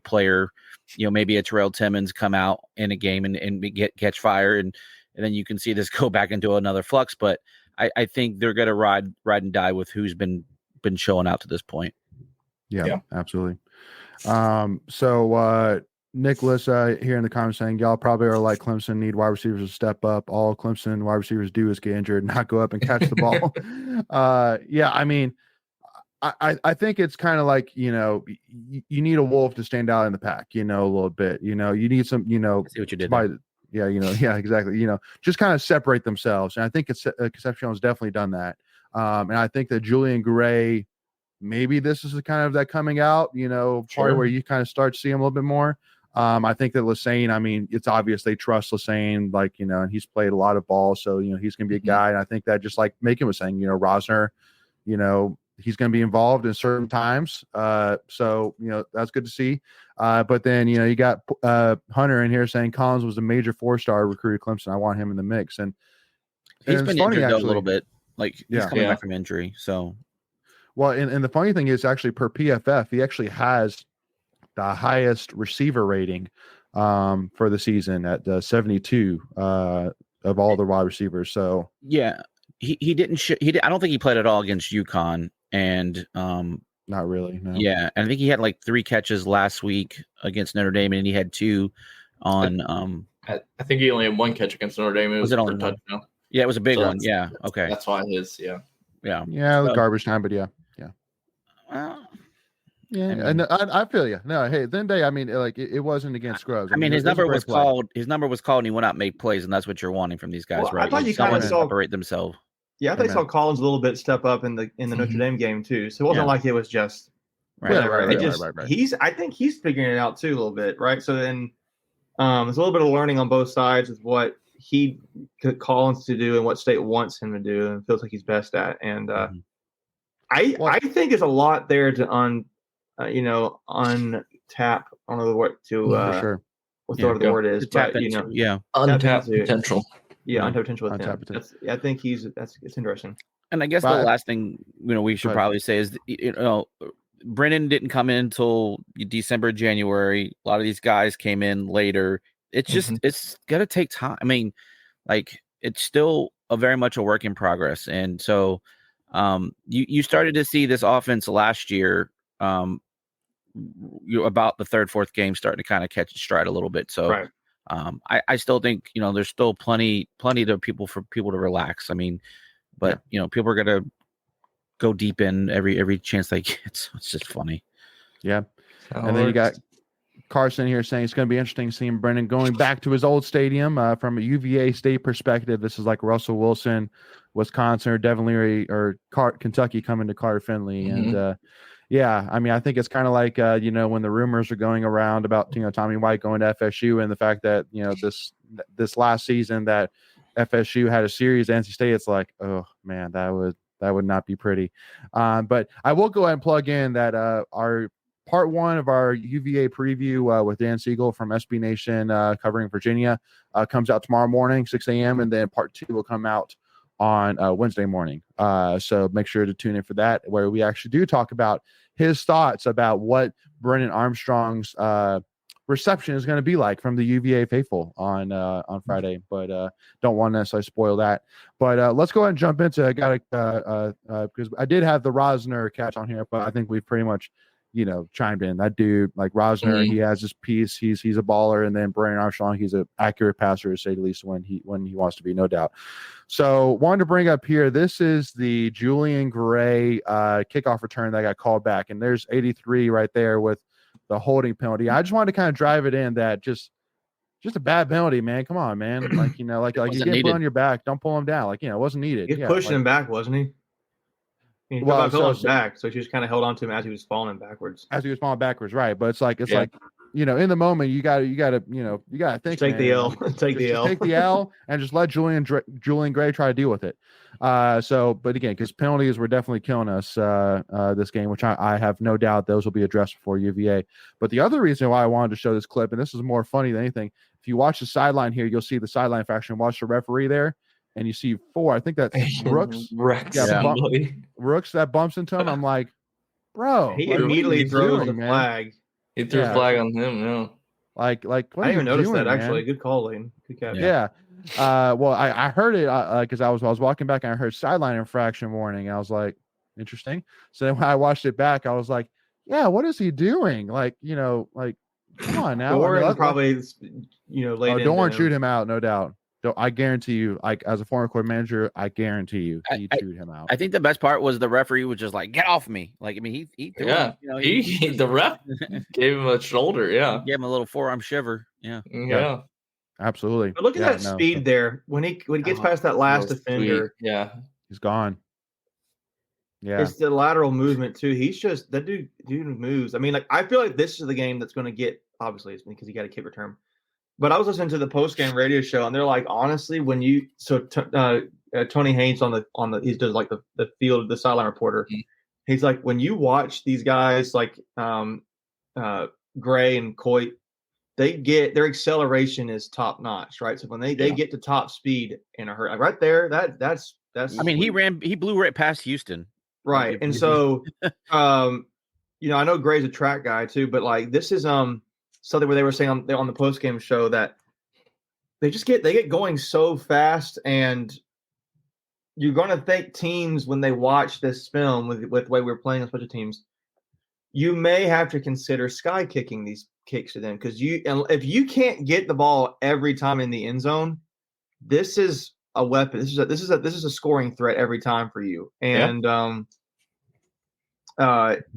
player, maybe a Terrell Timmons come out in a game and catch fire. And then you can see this go back into another flux. But I think they're going to ride and die with who's been showing out to this point. Yeah. Absolutely. So Nicholas here in the comments saying y'all probably are like Clemson, need wide receivers to step up. All Clemson wide receivers do is get injured, not go up and catch the ball. I mean, I think it's kind of like, you need a wolf to stand out in the pack, a little bit, you need some, see what you did there. Yeah, exactly. Just kind of separate themselves. And I think Concepcion has definitely done that. And I think that Julian Gray, maybe this is the kind of that coming out, part where you kind of start to see him a little bit more. I think that Lassane, I mean, it's obvious they trust Lassane, and he's played a lot of ball. So, he's going to be a guy. And I think that just like Macon was saying, Rosner, he's going to be involved in certain times. So, that's good to see. But then, you got Hunter in here saying Collins was a major 4-star recruit at Clemson. I want him in the mix. And he's been injured a little bit. He's coming back from injury. So, well, and the funny thing is actually per PFF, he actually has the highest receiver rating for the season at 72 of all the wide receivers. So, yeah, he didn't. I don't think he played at all against UConn. And not really. No. Yeah, and I think he had 3 catches last week against Notre Dame, and he had 2 on. I think he only had 1 catch against Notre Dame. It was only a touchdown. Yeah, it was a big one. Yeah, okay. That's why his. Yeah. So, garbage time, but yeah. And I feel you. No, hey, then day. I mean, it wasn't against Scrubs. I mean, his number was called. His number was called, and he went out and made plays, and that's what you're wanting from these guys, right? I thought you kind of saw separate themselves. Yeah, I think I saw Collins a little bit step up in the Notre Dame game too. So it wasn't like it was just right. I think he's figuring it out too a little bit, right? So then there's a little bit of learning on both sides with what he Collins to do and what State wants him to do and feels like he's best at. And I think there's a lot there to untap. I don't know what the word is, but untapped potential. Yeah, untapped potential with him. I think it's interesting. And I guess the last thing we should probably say is Brennan didn't come in until December, January. A lot of these guys came in later. It's just it's gonna take time. I mean, it's still very much a work in progress. And so you started to see this offense last year. About the third, fourth game starting to kind of catch its stride a little bit. So. Right. I still think there's still plenty to people to relax. I mean, but people are gonna go deep in every chance they get. So it's just funny. Yeah, and then you got Carson here saying it's going to be interesting seeing Brennan going back to his old stadium from a UVA State perspective. This is like Russell Wilson, Wisconsin, or Devin Leary, or Kentucky coming to Carter Finley, and. Yeah, I mean, I think it's kind of like, when the rumors are going around about, Tommy White going to FSU and the fact that, this last season that FSU had a series at NC State, it's like, oh, man, that would not be pretty. But I will go ahead and plug in that our part 1 of our UVA preview with Dan Siegel from SB Nation covering Virginia comes out tomorrow morning, 6 a.m., and then part 2 will come out on Wednesday morning. So make sure to tune in for that, where we actually do talk about his thoughts about what Brennan Armstrong's reception is going to be like from the UVA faithful on Friday, but don't want to necessarily spoil that. But let's go ahead and jump into. I got because I did have the Rosner catch on here, but I think we've pretty much chimed in. That dude, like Rosner, he has his piece. He's a baller, and then Brennan Armstrong, he's an accurate passer, to say the least, when he wants to be, no doubt. So wanted to bring up here, this is the Julian Gray kickoff return that got called back, and there's 83 right there with the holding penalty. I just wanted to kind of drive it in that just a bad penalty, man. Come on, man. Like you get put on your back, don't pull him down. It wasn't needed. He's pushing him back, wasn't he? He held his back, so she just kind of held on to him as he was falling backwards. Right, but it's like in the moment, you gotta think. Take the man, L. like, Take the L. Take the L and just let Julian Gray try to deal with it. But again, because penalties were definitely killing us this game, which I have no doubt those will be addressed for UVA. But the other reason why I wanted to show this clip, and this is more funny than anything, if you watch the sideline here, you'll see the sideline fraction. Watch the referee there, and you see 4. I think that's Brooks. Brooks that bumps into him. I'm like, bro, he like, immediately throws doing, the flag. He threw a flag on him. Yeah. Like what I didn't even notice that. man? Actually, good call, Lane. Good catch. Yeah. Well, I heard it because I was walking back and I heard sideline infraction warning. I was like, interesting. So then when I watched it back, I was like, yeah, what is he doing? Like, come on now. Doran probably, laid Doran chewed him out, no doubt. I guarantee you, like as a former court manager, I guarantee you he chewed him out. I think the best part was the referee was just like, get off me. Like, I mean, he threw him, the ref gave him a shoulder. Yeah. Gave him a little forearm shiver. Yeah. Yeah. Absolutely. But look at that speed there. When he gets past that last defender. Sweet. Yeah. He's gone. Yeah. It's the lateral movement too. He's just that dude moves. I mean, like I feel like this is the game that's going to get, obviously it's because he got a kick return. But I was listening to the post-game radio show, and they're like, honestly, when you Tony Haynes on the he does like the field, the sideline reporter. Mm-hmm. He's like, when you watch these guys like Gray and Coit, their acceleration is top notch, right? So when they get to top speed in a hurry, like right there, that's. I mean, he blew right past Houston, right? And so, I know Gray's a track guy too, but like this is something where they were saying on the post game show that they get going so fast, and you're going to think teams when they watch this film with the way we're playing on special teams, you may have to consider sky kicking these kicks to them because if you can't get the ball every time in the end zone, this is a weapon. This is a scoring threat every time for you. And I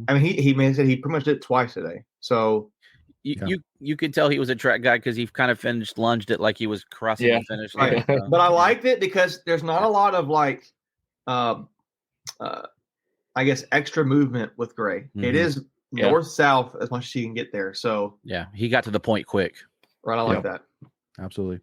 mean he said he pretty much did it twice today. So. You could tell he was a track guy because he kind of lunged it like he was crossing the finish line. Right. But I liked it because there's not a lot of like, I guess extra movement with Gray. Mm-hmm. It is north south as much as he can get there. So yeah, he got to the point quick. Right, I like that. Absolutely.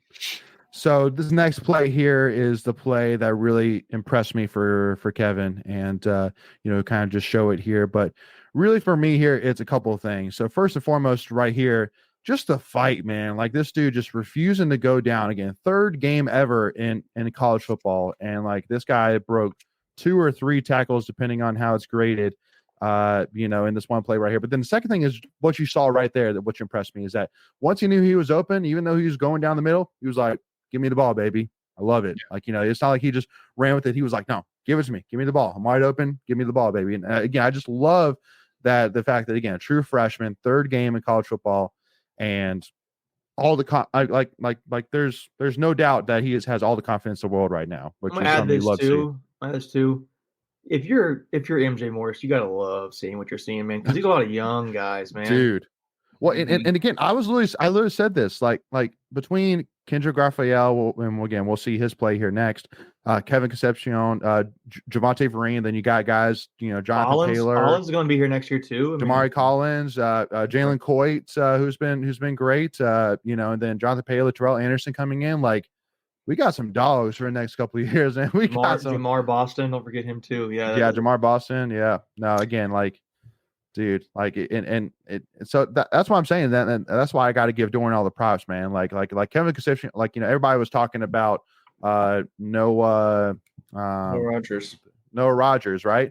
So this next play here is the play that really impressed me for Kevin, and kind of just show it here, but. Really, for me here, it's a couple of things. So first and foremost, right here, just the fight, man. Like this dude just refusing to go down again. 3rd game ever in college football, and like this guy broke 2 or 3 tackles depending on how it's graded. In this one play right here. But then the second thing is what you saw right there. That which impressed me is that once he knew he was open, even though he was going down the middle, he was like, "Give me the ball, baby. I love it." Yeah. Like it's not like he just ran with it. He was like, "No, give it to me. Give me the ball. I'm wide open. Give me the ball, baby." And again, I just love. That the fact that again, a true freshman, 3rd game in college football, and all the there's no doubt that he has all the confidence in the world right now. Which is something you love to see. Add this too. If you're MJ Morris, you gotta love seeing what you're seeing, man, because he's a lot of young guys, man. Dude. Well, and again, I literally said this like between Kendrick Raphael, and again, we'll see his play here next. Kevin Concepcion, Javonte Vereen, then you got guys, Jonathan Taylor. Collins is going to be here next year too. Jamari Collins, Jalen Coit, who's been great, and then Jonathan Taylor, Terrell Anderson coming in. Like, we got some dogs for the next couple of years, and we got some. Jamar Boston, don't forget him too. Yeah, Jamar Boston. Yeah, no, again, like. Dude, like, so that's why I'm saying that, and that's why I got to give Doran all the props, man. Like Kevin Concepcion, everybody was talking about Noah Rogers, right?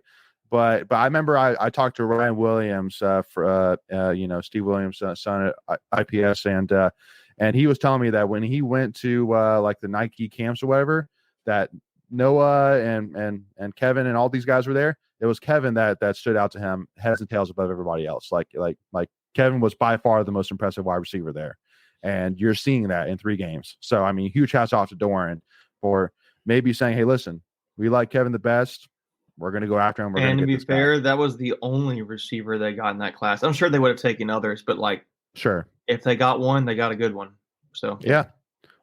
But I remember I talked to Ryan Williams, Steve Williams' son at IPS, and he was telling me that when he went to like the Nike camps or whatever, that Noah and Kevin and all these guys were there. It was Kevin that stood out to him heads and tails above everybody else. Like Kevin was by far the most impressive wide receiver there. And you're seeing that in 3 games. So, I mean, huge hats off to Doran for maybe saying, hey, listen, we like Kevin the best. We're going to go after him. And to be fair, that was the only receiver they got in that class. I'm sure they would have taken others, but sure, if they got one, they got a good one. So, yeah.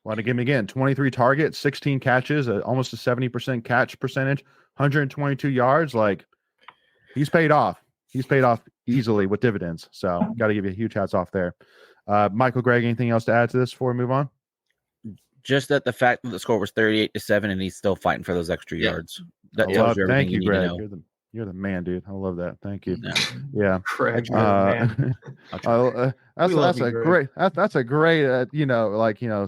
Want to give him again 23 targets, 16 catches, almost a 70% catch percentage, 122 yards. Like, he's paid off. He's paid off easily with dividends. So, got to give you a huge hats off there. Michael, Greg, anything else to add to this before we move on? Just that the fact that the score was 38-7 and he's still fighting for those extra yards. That tells you everything thank you you, need Greg. to know. You're the man, dude. I love that. Thank you. No. Yeah. Greg, man. That's a great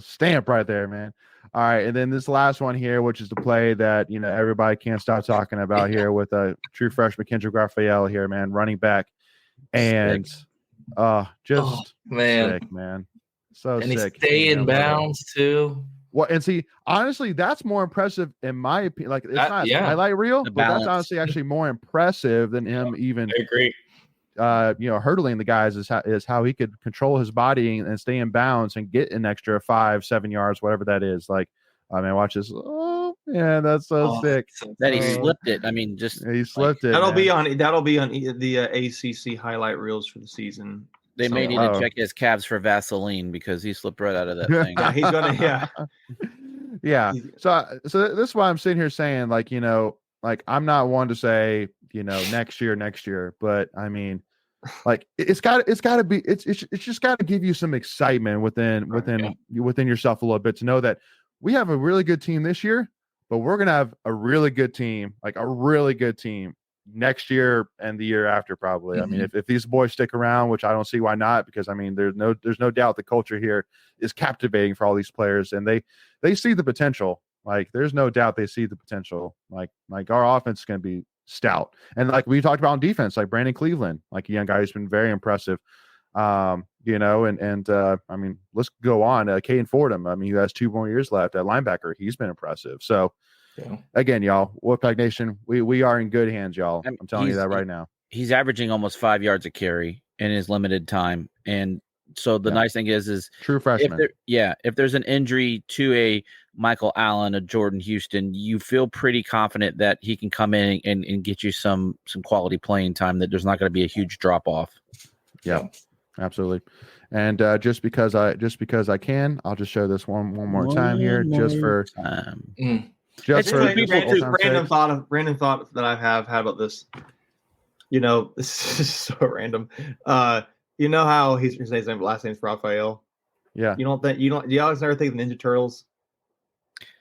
stamp right there, man. All right, and then this last one here, which is the play that everybody can't stop talking about here with a true freshman Kendrick Raphael here, man, running back, and man, sick, man, so and sick. He stay in bounds too. Well, and see, honestly, that's more impressive in my opinion. Like, it's not a highlight reel, but that's honestly actually more impressive than him even. I agree. Hurdling the guys is how he could control his body and stay in bounds and get an extra 5-7 yards, whatever that is. Like, I mean, watch this. Oh man, that's so sick. That he slipped it. I mean, just he slipped it. That'll be on the ACC highlight reels for the season. They may need to check his calves for Vaseline because he slipped right out of that thing. Yeah, he's gonna. Yeah. So this is why I'm sitting here saying, like, I'm not one to say, next year, but I mean, like, it's just got to give you some excitement within yourself a little bit to know that we have a really good team this year, but we're gonna have a really good team, next year and the year after, probably. Mm-hmm. I mean, if these boys stick around, which I don't see why not, because I mean, there's no doubt the culture here is captivating for all these players, and they see the potential. Like, there's no doubt they see the potential. Like our offense is going to be stout, and like we talked about on defense, like Brandon Cleveland, like a young guy who's been very impressive. I mean, let's go on. Caden Fordham, I mean, he has 2 more years left at linebacker. He's been impressive. So. Yeah. Again, y'all, Wolfpack Nation, we are in good hands, y'all. I'm telling you that right now. He's averaging almost 5 yards a carry in his limited time, and so the nice thing is true freshman. If there's an injury to a Michael Allen, a Jordan Houston, you feel pretty confident that he can come in and get you some quality playing time. That there's not going to be a huge drop off. Yeah, absolutely. And just because I can, I'll just show this one more time here, just for time. Just for random thought that I have had about this. This is so random. You know how his last name's Raphael? Yeah. Do you always never think of Ninja Turtles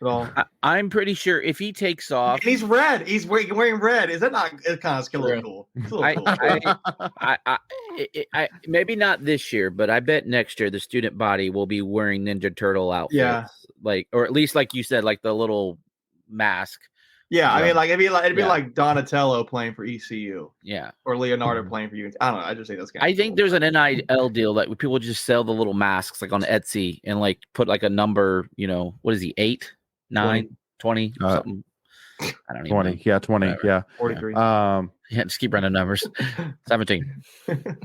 at all? I'm pretty sure if he takes off, and he's red. He's wearing red. Is that not? It's kind of a little cool. I maybe not this year, but I bet next year the student body will be wearing Ninja Turtle outfits. Yeah. Like, or at least like you said, like the little mask. Yeah, I mean, like it'd be like Donatello playing for ECU. Yeah, or Leonardo playing for you. I don't know. I just think that's kind of I think there's an NIL deal that people just sell the little masks like on Etsy and like put like a number. What is he? 8, 9, 20, something. I don't even 20. know. Yeah, 20. Whatever. Yeah, 43. Yeah, just keep running numbers. 17.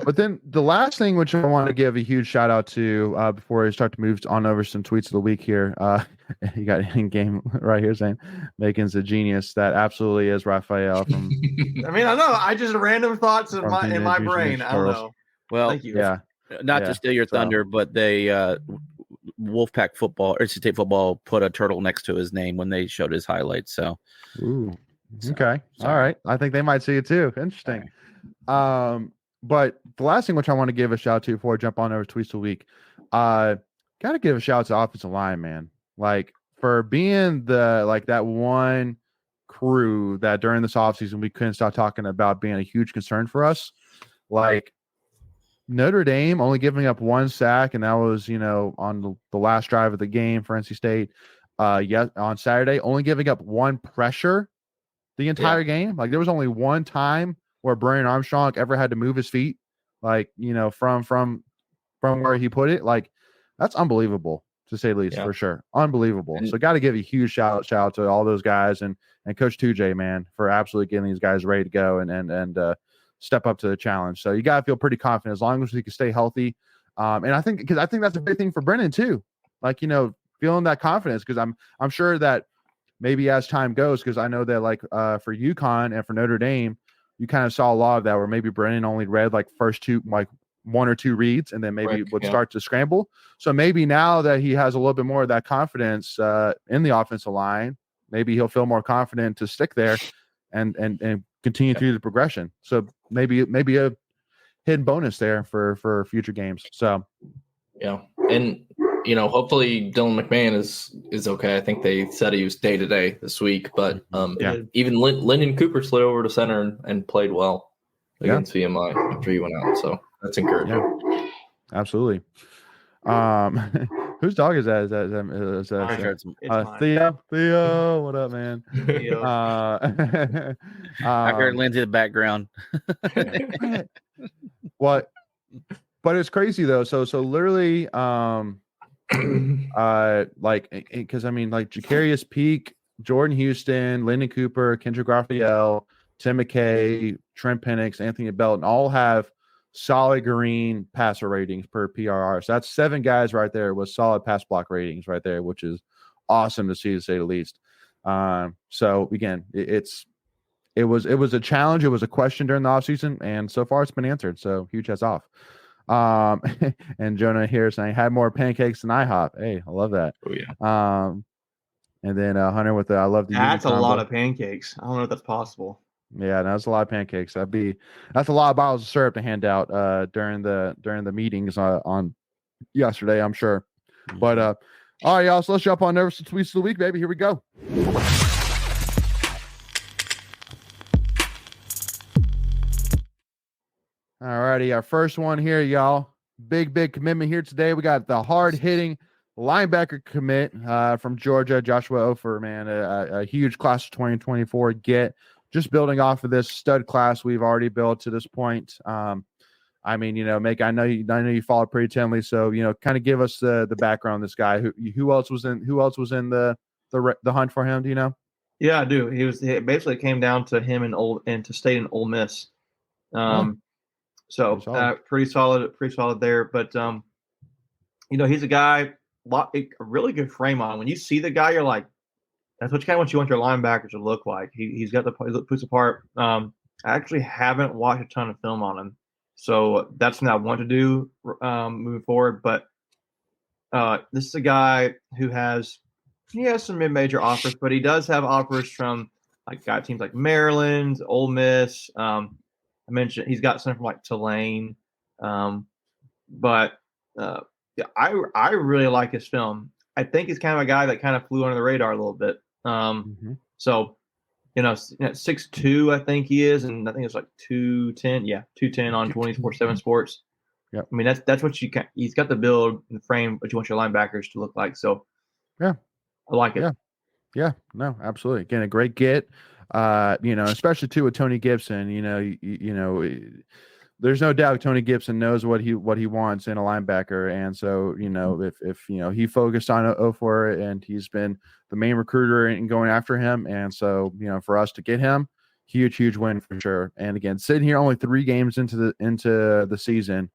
But then the last thing, which I want to give a huge shout out to before we start to move on over some tweets of the week here. You got in game right here saying Macon's a genius. That absolutely is Raphael. From I mean, I know. I just random thoughts in my brain. I don't know. Well, thank you. Yeah. Not to steal your thunder, but they Wolfpack football or State football put a turtle next to his name when they showed his highlights. So, okay, all right. I think they might see it too. Interesting. Right. But the last thing which I want to give a shout out to before I jump on over tweets of the week, got to give a shout out to offensive line, man. Like, for being that one crew that during this offseason we couldn't stop talking about being a huge concern for us. Like, Notre Dame only giving up 1 sack, and that was on the last drive of the game for NC State. On Saturday, only giving up 1 pressure the entire game. Like, there was only 1 time where Brennan Armstrong ever had to move his feet, like, from where he put it. Like, that's unbelievable, to say the least, for sure. Unbelievable. So got to give a huge shout out to all those guys and Coach 2J, man, for absolutely getting these guys ready to go and step up to the challenge. So you got to feel pretty confident as long as we can stay healthy. And I think that's a big thing for Brennan too. Like, feeling that confidence, because I'm sure that maybe as time goes, because I know that like for UConn and for Notre Dame, you kind of saw a lot of that where maybe Brennan only read like first 2, like 1 or 2 reads, and then maybe would start to scramble. So maybe now that he has a little bit more of that confidence in the offensive line, maybe he'll feel more confident to stick there and continue through the progression. So maybe a hidden bonus there for future games. So Yeah, and hopefully Dylan McMahon is okay. I think they said he was day to day this week, but even Lyndon Cooper slid over to center and played well against VMI after he went out. So that's encouraging. Yeah, absolutely. Whose dog is that? Is that Theo? What up, man? Theo. I heard Lindsay in the background. What? But it's crazy though. So literally, like, because I mean, like Jacarius Peak, Jordan Houston, Lyndon Cooper, Kendrick Raphael, Tim McKay, Trent Penix, Anthony Belton all have solid green passer ratings per PRR. So that's 7 guys right there with solid pass block ratings right there, which is awesome to see, to say the least. So again, it was a challenge. It was a question during the offseason, and so far it's been answered. So huge hats off. And Jonah here saying had more pancakes than IHOP. Hey, I love that. Oh yeah. And then Hunter with the I love the that's a lot of pancakes. I don't know if that's possible. Yeah, that's a lot of pancakes. That's a lot of bottles of syrup to hand out during the meetings on yesterday, I'm sure. But all right, y'all. So let's jump on Nervous Tweets of the Week, baby. Here we go. All righty, our first one here, y'all. Big commitment here today. We got the hard-hitting linebacker commit from Georgia, Joshua Ofer, man. A huge class of 2024 get. Just building off of this stud class we've already built to this point. I mean, Meg, I know you followed pretty intently, so kind of give us the background on this guy. Who else was in the hunt for him? Do you know? Yeah, I do. It basically came down to him and to State and Ole Miss. So pretty solid there. But he's a guy, a really good frame on. When you see the guy, you're like, that's what you want your linebackers to look like. He's got the puts apart. I actually haven't watched a ton of film on him, so that's something I want to do moving forward. But this is a guy who has some mid-major offers, but he does have offers from teams like Maryland, Ole Miss. I mentioned he's got some from Tulane, but I really like his film. I think he's kind of a guy that kind of flew under the radar a little bit. So, 6'2", I think he is, and I think it's 210. Yeah, 210 on 24/7 Sports. Yeah, I mean that's what he's got the build and the frame, what you want your linebackers to look like. So, yeah, I like it. Yeah, no, absolutely. Again, a great get. Especially too with Tony Gibson. There's no doubt Tony Gibson knows what he wants in a linebacker, and so if he focused on Ofor and he's been the main recruiter and going after him, and so for us to get him, huge win for sure. And again, sitting here only 3 games into the season,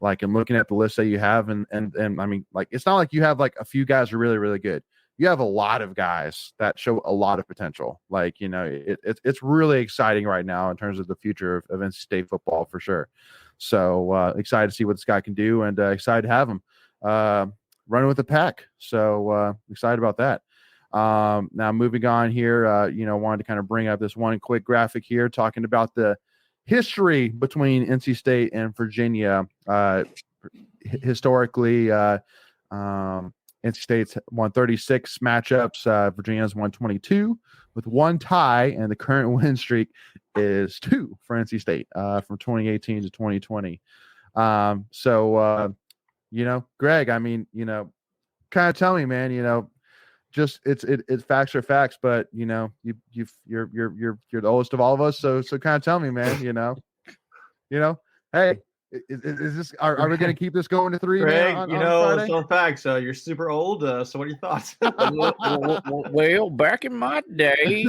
and looking at the list that you have, and I mean, it's not like you have a few guys who are really, really good. You have a lot of guys that show a lot of potential. It's really exciting right now in terms of the future of NC State football for sure. So excited to see what this guy can do, and excited to have him running with the pack. So excited about that. Now moving on here, wanted to kind of bring up this one quick graphic here talking about the history between NC State and Virginia. Historically, NC State's won 36 matchups. Virginia's won 22 with 1 tie, and the current win streak is 2 for NC State from 2018 to 2020. Greg, I mean, kind of tell me, man, just it's facts are facts, but you're the oldest of all of us, so kind of tell me, man, hey. Is this? Are we going to keep this going to 3? Greg, on it's all facts. You're super old. So what are your thoughts? Well, back in my day,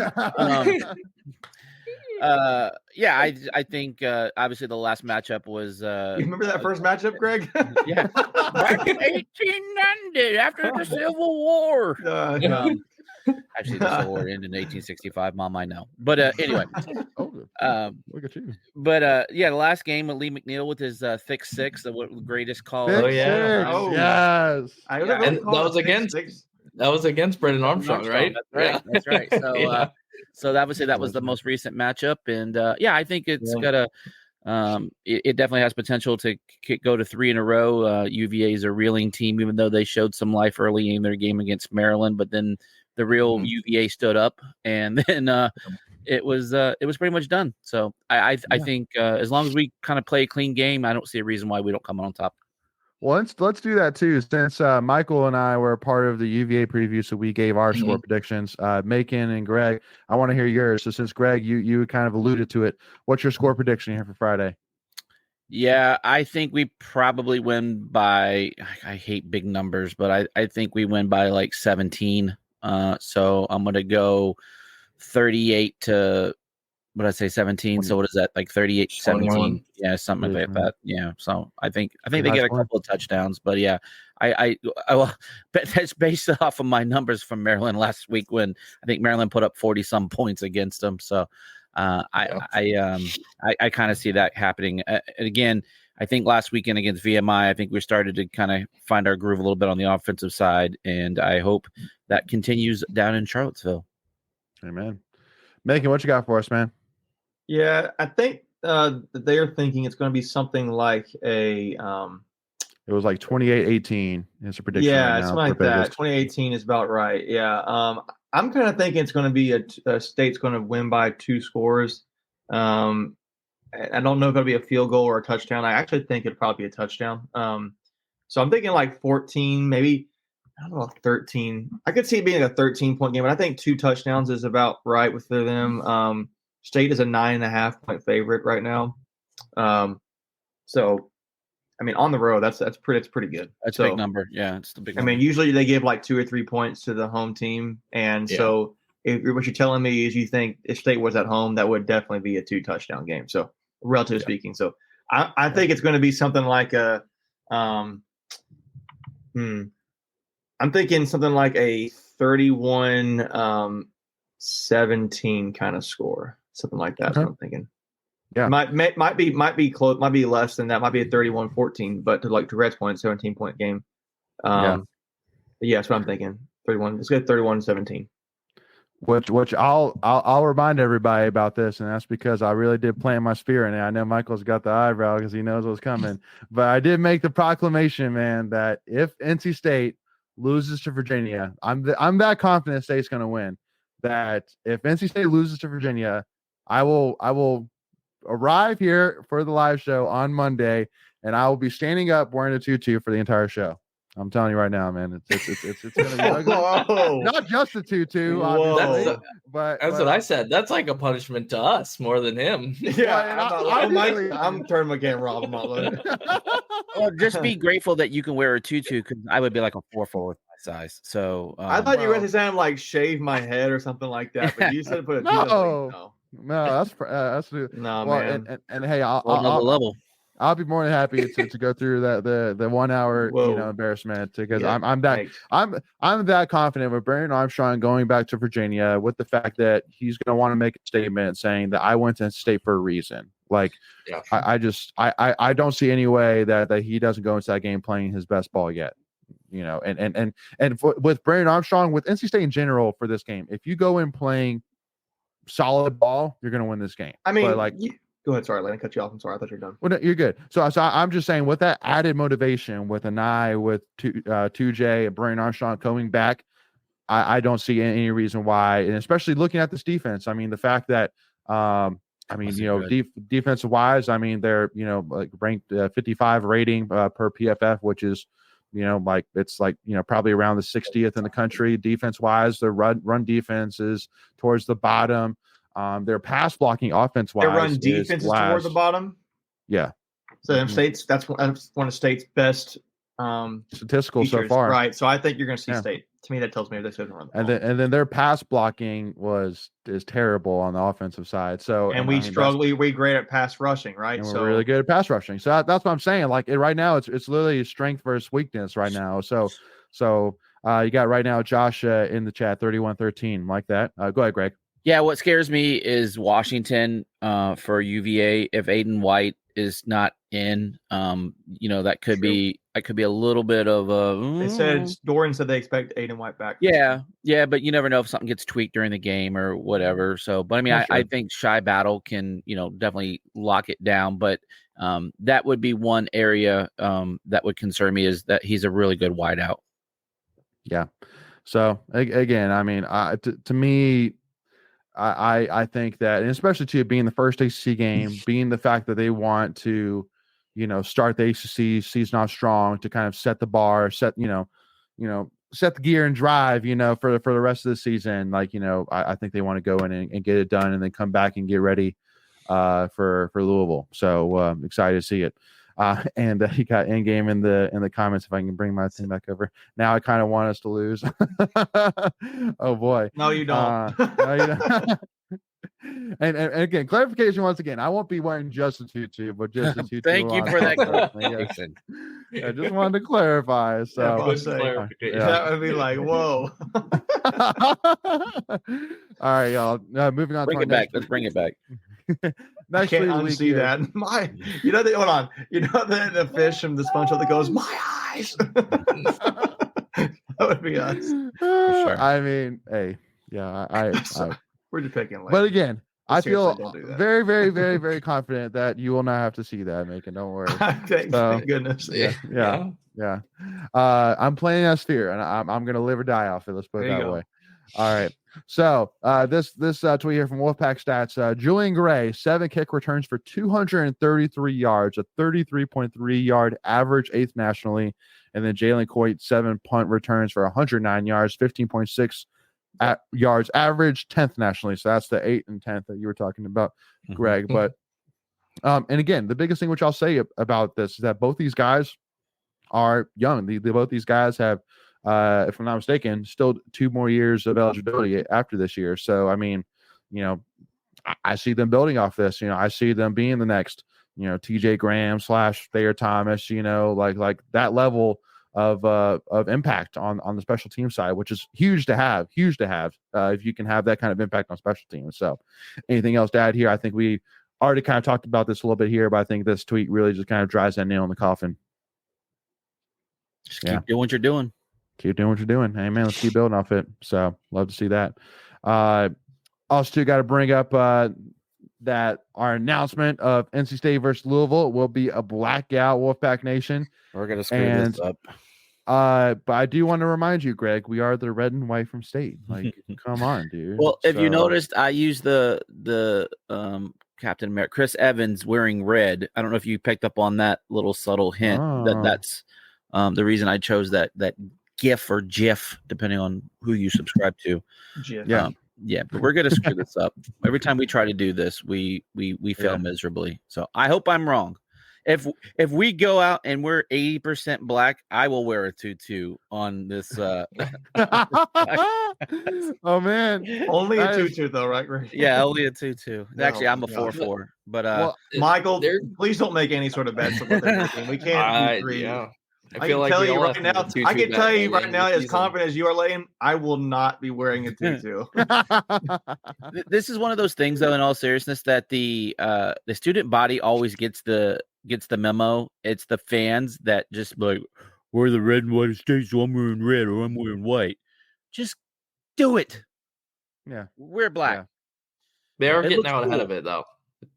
I think obviously the last matchup was. You remember that first matchup, Greg? Yeah, back in 1890 after the Civil War. Actually, the Civil War ended in 1865. Mom, I know. But anyway, look at you. But the last game with Lee McNeil with his thick 6, the greatest call. Yes. And that was against Brennan Armstrong, right? That's right. So, so obviously that was the most recent matchup, and I think it's got it definitely has potential to go to 3 in a row. UVA is a reeling team, even though they showed some life early in their game against Maryland, but then the real UVA stood up, and then it was pretty much done. So I think as long as we kind of play a clean game, I don't see a reason why we don't come on top. Well, let's do that too. Since Michael and I were a part of the UVA preview, so we gave our score predictions. Macon and Greg, I want to hear yours. So since Greg, you kind of alluded to it, what's your score prediction here for Friday? Yeah, I think we probably win by. I hate big numbers, but I think we win by like 17. So I'm gonna go 38 to. What did I say, 17? So what is that, like 38, 17? Yeah, something like that. Yeah. So I think they get a couple of touchdowns, but yeah, I that's based off of my numbers from Maryland last week when I think Maryland put up 40 some points against them. So I kind of see that happening. And again, I think last weekend against VMI, I think we started to kind of find our groove a little bit on the offensive side, and I hope that continues down in Charlottesville. Amen. Macon, what you got for us, man? Yeah, I think they're thinking it's going to be something like a. It was like 28-18. It's a prediction. Yeah, right something now like that. 2018 is about right. Yeah. I'm kind of thinking it's going to be a state's going to win by 2 scores. I don't know if it'll be a field goal or a touchdown. I actually think it'll probably be a touchdown. So I'm thinking like 14, maybe. I don't know, 13. I could see it being a 13-point game, but I think 2 touchdowns is about right with them. State is a 9.5-point favorite right now. So, I mean, on the road, that's pretty good. That's a big number. Yeah, it's the big number. I mean, usually they give like 2 or 3 points to the home team, and so if what you're telling me is you think if State was at home, that would definitely be a 2-touchdown game. So, relatively speaking, so I think it's going to be something like a. I'm thinking something like a 31-17 kind of score. Something like that. That's what I'm thinking. Yeah. Might be close, might be less than that, might be a 31-14, but to Red's point, 17-point game. Yeah, that's what I'm thinking. 31. Let's get 31-17. Which I'll remind everybody about this, and that's because I really did plant my spear in it. I know Michael's got the eyebrow because he knows what's coming, but I did make the proclamation, man, that if NC State loses to Virginia, I'm that confident State's going to win. That if NC State loses to Virginia, I will arrive here for the live show on Monday, and I will be standing up wearing a tutu for the entire show. I'm telling you right now, man. It's going to be ugly. Not just a tutu, obviously, but that's what I said. That's like a punishment to us more than him. Yeah, I'm turning my camera off. I'm not looking. Well, just be grateful that you can wear a tutu, because I would be like a 4 size. So I thought you were going to say like shave my head or something like that, but you said put a no, that's no, well, man. And hey, I'll be more than happy to go through the 1 hour embarrassment, because I'm that confident with Brennan Armstrong going back to Virginia, with the fact that he's going to want to make a statement saying that I went to State for a reason. Like, I don't see any way that he doesn't go into that game playing his best ball yet. And with Brennan Armstrong, with NC State in general for this game, if you go in playing solid ball, you're going to win this game. I mean, go ahead. Sorry, let me cut you off. I'm sorry. I thought you were done. Well, no, you're good. So I'm just saying, with that added motivation, with Anai, with 2J, and Brennan Armstrong coming back, I don't see any reason why, and especially looking at this defense. I mean, the fact that defensive wise, I mean, they're like ranked 55 rating per PFF, which is probably around the 60th in the country defense wise. Their run defense is towards the bottom. Their pass blocking offense wise, their run defense is toward the bottom. Yeah. So that's one of State's best statistical features, so far. Right. So I think you're going to see State. To me, that tells me they shouldn't run the ball. And then their pass blocking is terrible on the offensive side. So we struggle. We're great at pass rushing, right? And we're really good at pass rushing. So that's what I'm saying. Like right now, it's literally strength versus weakness right now. So you got right now Josh in the chat 31-13 like that. Go ahead, Greg. Yeah, what scares me is Washington for UVA. If Aiden White is not in. That could be a little bit of a. They said Doran said they expect Aiden White back. Yeah, but you never know if something gets tweaked during the game or whatever. So, but I mean, I think Shy Battle can, definitely lock it down. But that would be one area that would concern me, is that he's a really good wideout. Yeah. So again, I mean, to me, I think that, and especially to being the first ACC game, being the fact that they want to, start the ACC season off strong to kind of set the bar, set the gear and drive, for the rest of the season. I think they want to go in and get it done, and then come back and get ready for Louisville. So excited to see it. And he got in game in the comments. If I can bring my thing back over now, I kind of want us to lose. Oh boy, no, you don't. No, you don't. And again, clarification once again. I won't be wearing just a tutu, but just a tutu. Thank you for that clarification. I just wanted to clarify. So that would be like, whoa. All right, y'all. Moving on. Bring it back. Let's bring it back. I can't unsee that. Hold on. The fish from the SpongeBob that goes, my eyes. That would be us. Sure. I mean, hey, yeah, we're just picking. But again, I feel don't do that. very, very, very, very confident that you will not have to see that, Macon. Don't worry. Thank goodness. Yeah. I'm playing as Sphere, and I'm gonna live or die off it. Let's put it that way. All right. So this tweet here from Wolfpack Stats: Julian Gray, 7 kick returns for 233 yards, a 33.3 yard average, 8th nationally, and then Jalen Coit, 7 punt returns for 109 yards, 15.6 yards average, 10th nationally. So that's the 8th and 10th that you were talking about, Greg. But and again, the biggest thing which I'll say about this is that both these guys are young. Both these guys have, if I'm not mistaken, still 2 more years of eligibility after this year. So, I mean, I see them building off this. I see them being the next, TJ Graham / Thayer Thomas, like that level of impact on the special team side, which is huge to have if you can have that kind of impact on special teams. So anything else to add here? I think we already kind of talked about this a little bit here, but I think this tweet really just kind of drives that nail in the coffin. Just keep doing what you're doing. Keep doing what you're doing. Hey, man, let's keep building off it. So love to see that. Also, too, got to bring up that our announcement of NC State versus Louisville will be a blackout, Wolfpack Nation. We're going to screw this up. But I do want to remind you, Greg, we are the red and white from State. Like, come on, dude. Well, if you noticed, I used the Captain America, Chris Evans wearing red. I don't know if you picked up on that little subtle hint. That's the reason I chose that GIF or GIF, depending on who you subscribe to. GIF. Yeah, but we're gonna screw this up. Every time we try to do this, we fail miserably. So I hope I'm wrong. If we go out and we're 80% black, I will wear a tutu on this. Oh man, only a tutu though, right? Yeah, only a tutu. Actually, I'm a 4-4. But Michael, please don't make any sort of bets about that. We can't do 3. Yeah. I can tell you right now. I can tell you right now, as confident as you are, Layton, I will not be wearing a tutu. This is one of those things, though. In all seriousness, that the student body always gets the memo. It's the fans that just like, we're the red and white state, so I'm wearing red or I'm wearing white. Just do it. Yeah, we're black. Yeah. They are getting out ahead of it though,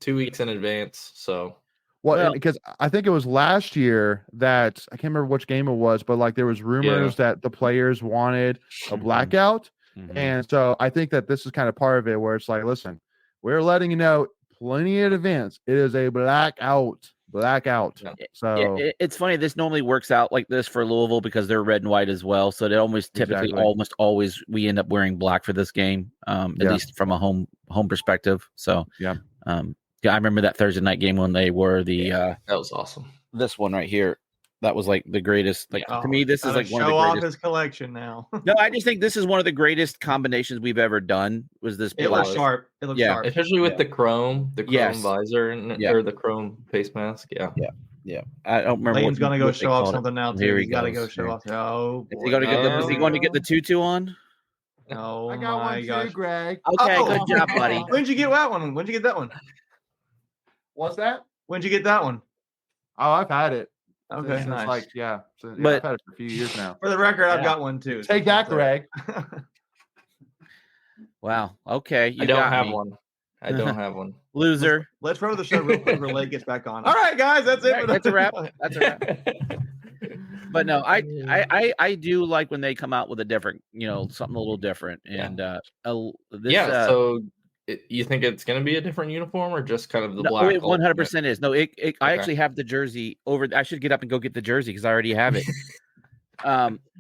2 weeks in advance. So. Well, because I think it was last year that I can't remember which game it was, but like there was rumors that the players wanted a blackout. And so I think that this is kind of part of it where it's like, listen, we're letting you know plenty in advance. It is a blackout. So it's funny. This normally works out like this for Louisville because they're red and white as well. So they almost almost always we end up wearing black for this game, at least from a home perspective. So I remember that Thursday night game when they were that was awesome. This one right here, that was like the greatest. Like to me, this is like one of the greatest. Show off his collection now. No, I just think this is one of the greatest combinations we've ever done. Was this? It looks sharp. It looks sharp, especially with the chrome visor or the chrome face mask. Yeah. I don't remember. Layton's gonna go show off something now. Here he gotta go show off. Oh, is he going to get the tutu on? Oh, I got one too, Greg. Okay, good job, buddy. When'd you get that one? What's that? When'd you get that one? Oh, I've had it. Okay, Since nice. like I've But- had it for a few years now. For the record, I've Yeah. got one too. Take that, Greg. Wow. Okay. You I don't got have me. one. I don't have one. Loser. Let's throw the show real quick before Lake gets back on. All right, guys, that's it. Right, that's a wrap. That's a wrap. But no, I do like when they come out with a different, something a little different. And So you think it's going to be a different uniform or just kind of the black? It 100% is. No, I actually have the jersey over. I should get up and go get the jersey because I already have it.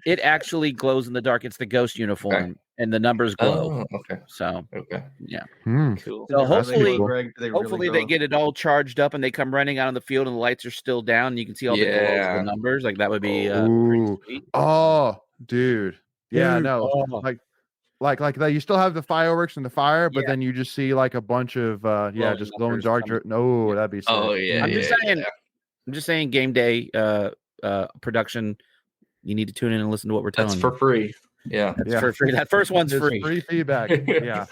It actually glows in the dark. It's the ghost uniform, and the numbers glow. Oh, okay. So Okay. yeah. Cool. So hopefully, Greg, hopefully they get it all charged up and they come running out on the field and the lights are still down. And you can see all the glows of the numbers. Like that would be pretty sweet. Oh, dude. Yeah, Dude, no. oh. Like that. You still have the fireworks and the fire, but Yeah. then you just see like a bunch of just glowing dark. numbers. No, that'd be sick. Oh yeah. I'm just saying, game day production. You need to tune in and listen to what we're telling That's you. for free. Yeah. That's for free. That first one's It's free. free feedback. Yeah.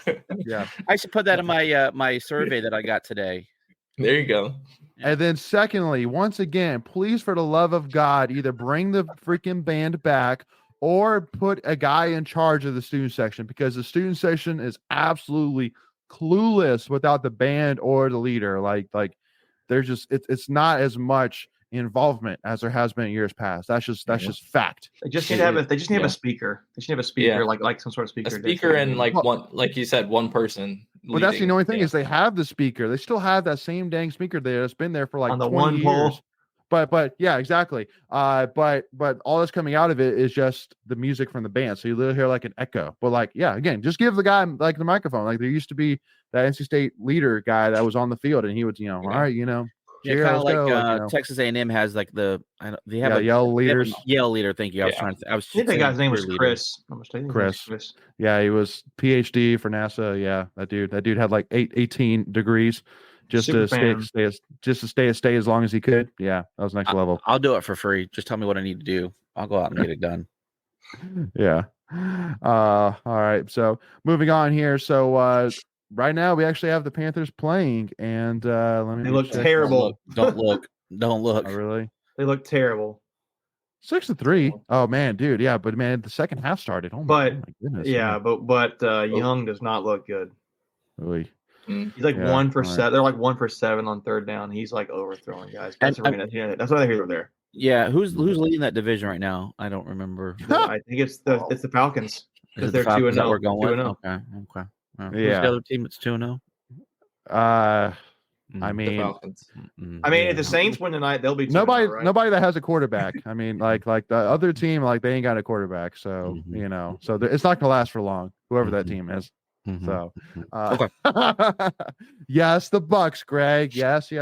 I should put that in my my survey that I got today. There you go. And then secondly, once again, please, for the love of God, either bring the freaking band back or put a guy in charge of the student section, because the student section is absolutely clueless without the band or the leader. Like there's just it's not as much involvement as there has been in years past. That's just fact. They just need to have a speaker. They should have a speaker, like some sort of speaker. A speaker and like you said, one person. But that's the only thing is they have the speaker. They still have that same dang speaker there that's been there for like on the 20 one years. pole. But yeah, exactly. But all that's coming out of it is just the music from the band. So you literally hear like an echo. But like, yeah, again, just give the guy like the microphone. Like there used to be that NC State leader guy that was on the field, and he would, all right, Yeah, kind of like Texas A&M has like they have a yell leaders. Yell leader. Thank you. I was trying to. I think that guy's name was Chris. I'm mistaken. Chris. Yeah, he was PhD for NASA. Yeah, that dude had like 18 degrees just to stay as long as he could. Yeah, that was next level. I'll do it for free. Just tell me what I need to do. I'll go out and get it done. Yeah. All right. So moving on here. So right now we actually have the Panthers playing, and let me. They look terrible. Don't look. Don't look. Oh, really? They look terrible. 6-3. Oh man, dude. Yeah, but man, the second half started. Oh my goodness. Yeah, man. but Young does not look good. Really? He's like 1 for 7. They're like 1 for 7 on third down. He's like overthrowing guys. That's why they hear there. Yeah, who's leading that division right now? I don't remember. I think it's the Falcons because they're 2-0. We're going with? 2-0. Okay. Yeah. Who's the other team that's 2-0? I mean, if the Saints win tonight, they'll be 2-0, right? nobody that has a quarterback. I mean, like the other team, like they ain't got a quarterback, so so it's not gonna last for long. Whoever that team is. So, okay. Yes, the Bucks, Greg. Yes.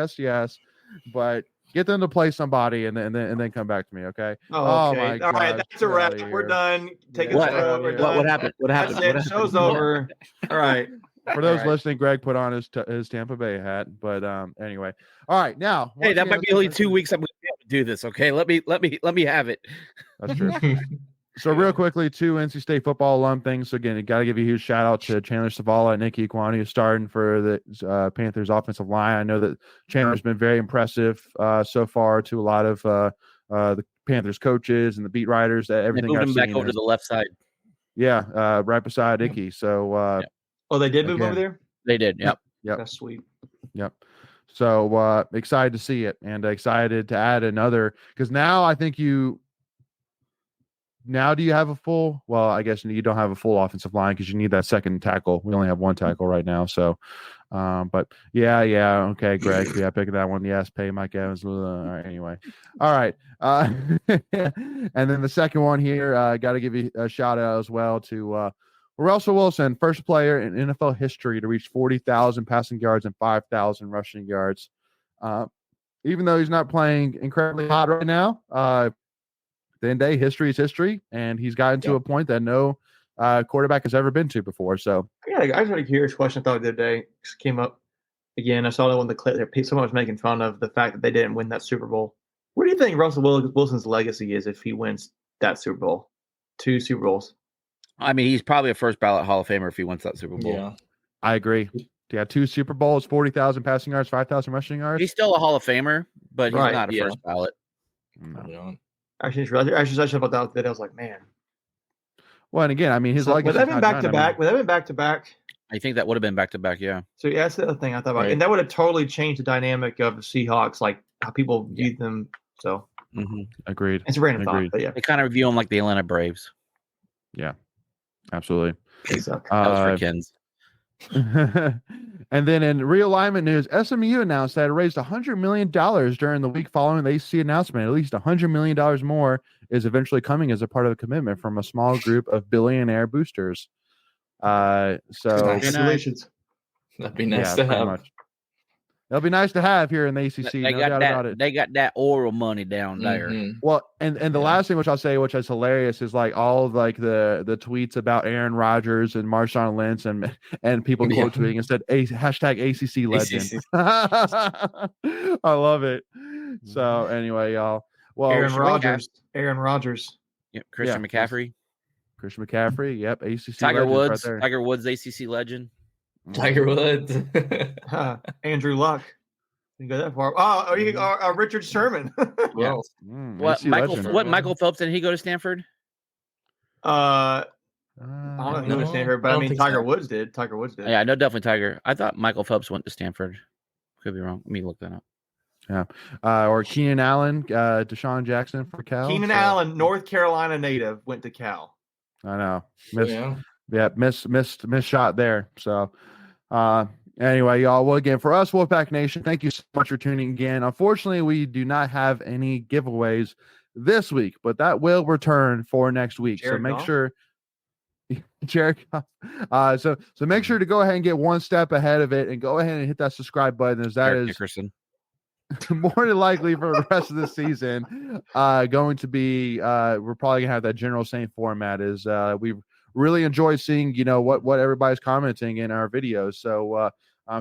But get them to play somebody, and then come back to me, okay? Oh, okay. My All right, gosh, that's a wrap. We're done. Take a What shot. What happened? That's it. Show's over. All right. For those listening, Greg put on his Tampa Bay hat, but anyway. All right, now. Hey, that might be only 2 weeks. I'm going to be able to do this. Okay, let me have it. That's true. So real quickly, 2 NC State football alum things. So again, got to give a huge shout out to Chandler Savala and Nicky Iquani, who's starting for the Panthers offensive line. I know that Chandler's been very impressive so far to a lot of the Panthers coaches and the beat writers. Everything moved him back over to the left side. Yeah, right beside Icky. So. Oh, they did move over there? They did. Yep. That's sweet. Yep. So excited to see it, and excited to add another, because now I think do you have a full? Well, I guess you don't have a full offensive line because you need that second tackle. We only have one tackle right now. So, but yeah. Okay, Greg. Yeah, picking that one. Yes, pay Mike Evans. All right, anyway. All right. And then the second one here, got to give you a shout out as well to Russell Wilson, first player in NFL history to reach 40,000 passing yards and 5,000 rushing yards. Even though he's not playing incredibly hot right now, the end of the day, history is history, and he's gotten to a point that no quarterback has ever been to before. So, yeah, I just had a curious question I thought the other day came up again. I saw that one the clip there. Someone was making fun of the fact that they didn't win that Super Bowl. What do you think Russell Wilson's legacy is if he wins that Super Bowl? 2 Super Bowls. I mean, he's probably a first ballot Hall of Famer if he wins that Super Bowl. Yeah, I agree. He had 2 Super Bowls, 40,000 passing yards, 5,000 rushing yards. He's still a Hall of Famer, but he's Right, not a yeah. first ballot. No. Actually, about that today. I was like, man. Well, and again, I mean, his legacy. Would that have been back to back? Would that have been back to back? I think that would have been back to back. Yeah. So yeah, that's the other thing I thought about, Right. and that would have totally changed the dynamic of the Seahawks, like how people viewed them. So Agreed. it's a random Agreed. thought, but yeah, They kind of view him like the Atlanta Braves. Absolutely. they suck. That was for Ken's. And then in realignment news, SMU announced that it raised $100 million during the week following the ACC announcement. At least $100 million more is eventually coming as a part of the commitment from a small group of billionaire boosters. So Congratulations. That'd be nice yeah, to pretty have. much. It'll be nice to have here in the ACC. They No got doubt that. about it. They got that oral money down there. Mhm. Well, and the last thing which I'll say, which is hilarious, is like all of like the tweets about Aaron Rodgers and Marshawn Lynch and people Yeah. quote tweeting and said hashtag ACC legend. ACC. I love it. So anyway, y'all. Well, Aaron Rodgers. Yep. Christian Yeah. McCaffrey, Christian McCaffrey. Yep. ACC. Tiger legends Woods, Right there. Tiger Woods, ACC legend. Tiger Woods. Andrew Luck. You go that far. Richard Sherman. Well, What ACC Michael? legend. What Michael Phelps? Did he go to Stanford? I don't know if he went to Stanford, but I I don't mean think Tiger so. Woods did. Tiger Woods did. Yeah, I know definitely Tiger. I thought Michael Phelps went to Stanford. Could be wrong. Let me look that up. Or Keenan Allen, Deshaun Jackson for Cal. Keenan So, Allen, North Carolina native, went to Cal. I know. yeah. Missed shot there. So anyway, y'all. Well, again, for us, Wolfpack Nation, thank you so much for tuning again. Unfortunately, we do not have any giveaways this week, but that will return for next week. Jared so make Goff? sure Jared so make sure to go ahead and get one step ahead of it and go ahead and hit that subscribe button, as that Eric is Dickerson. more than likely for the rest of the season going to be we're probably gonna have that general same format. Is we really enjoy seeing what everybody's commenting in our videos. So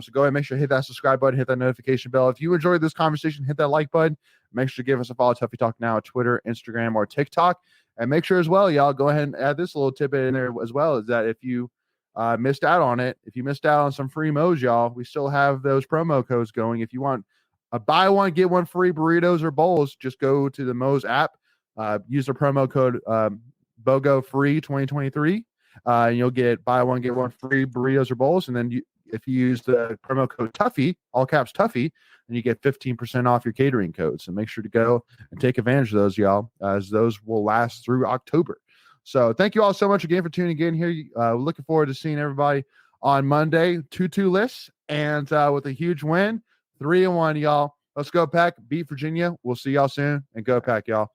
so go ahead and make sure to hit that subscribe button, hit that notification bell. If you enjoyed this conversation, hit that like button. Make sure to give us a follow, Tuffy Talk Now, at Twitter, Instagram, or TikTok. And make sure as well, y'all, go ahead and add this little tidbit in there as well, is that if you missed out on it, if you missed out on some free Mo's, y'all, we still have those promo codes going. If you want a buy one, get one free burritos or bowls, just go to the Mo's app, use the promo code BOGO free 2023, and you'll get buy one, get one free burritos or bowls. And then if you use the promo code Tuffy, all caps Tuffy, and you get 15% off your catering code. So make sure to go and take advantage of those, y'all, as those will last through October. So thank you all so much again for tuning in here. Looking forward to seeing everybody on Monday, 2-2 lists, and with a huge win, 3-1, y'all. Let's go Pack, beat Virginia. We'll see y'all soon, and go Pack, y'all.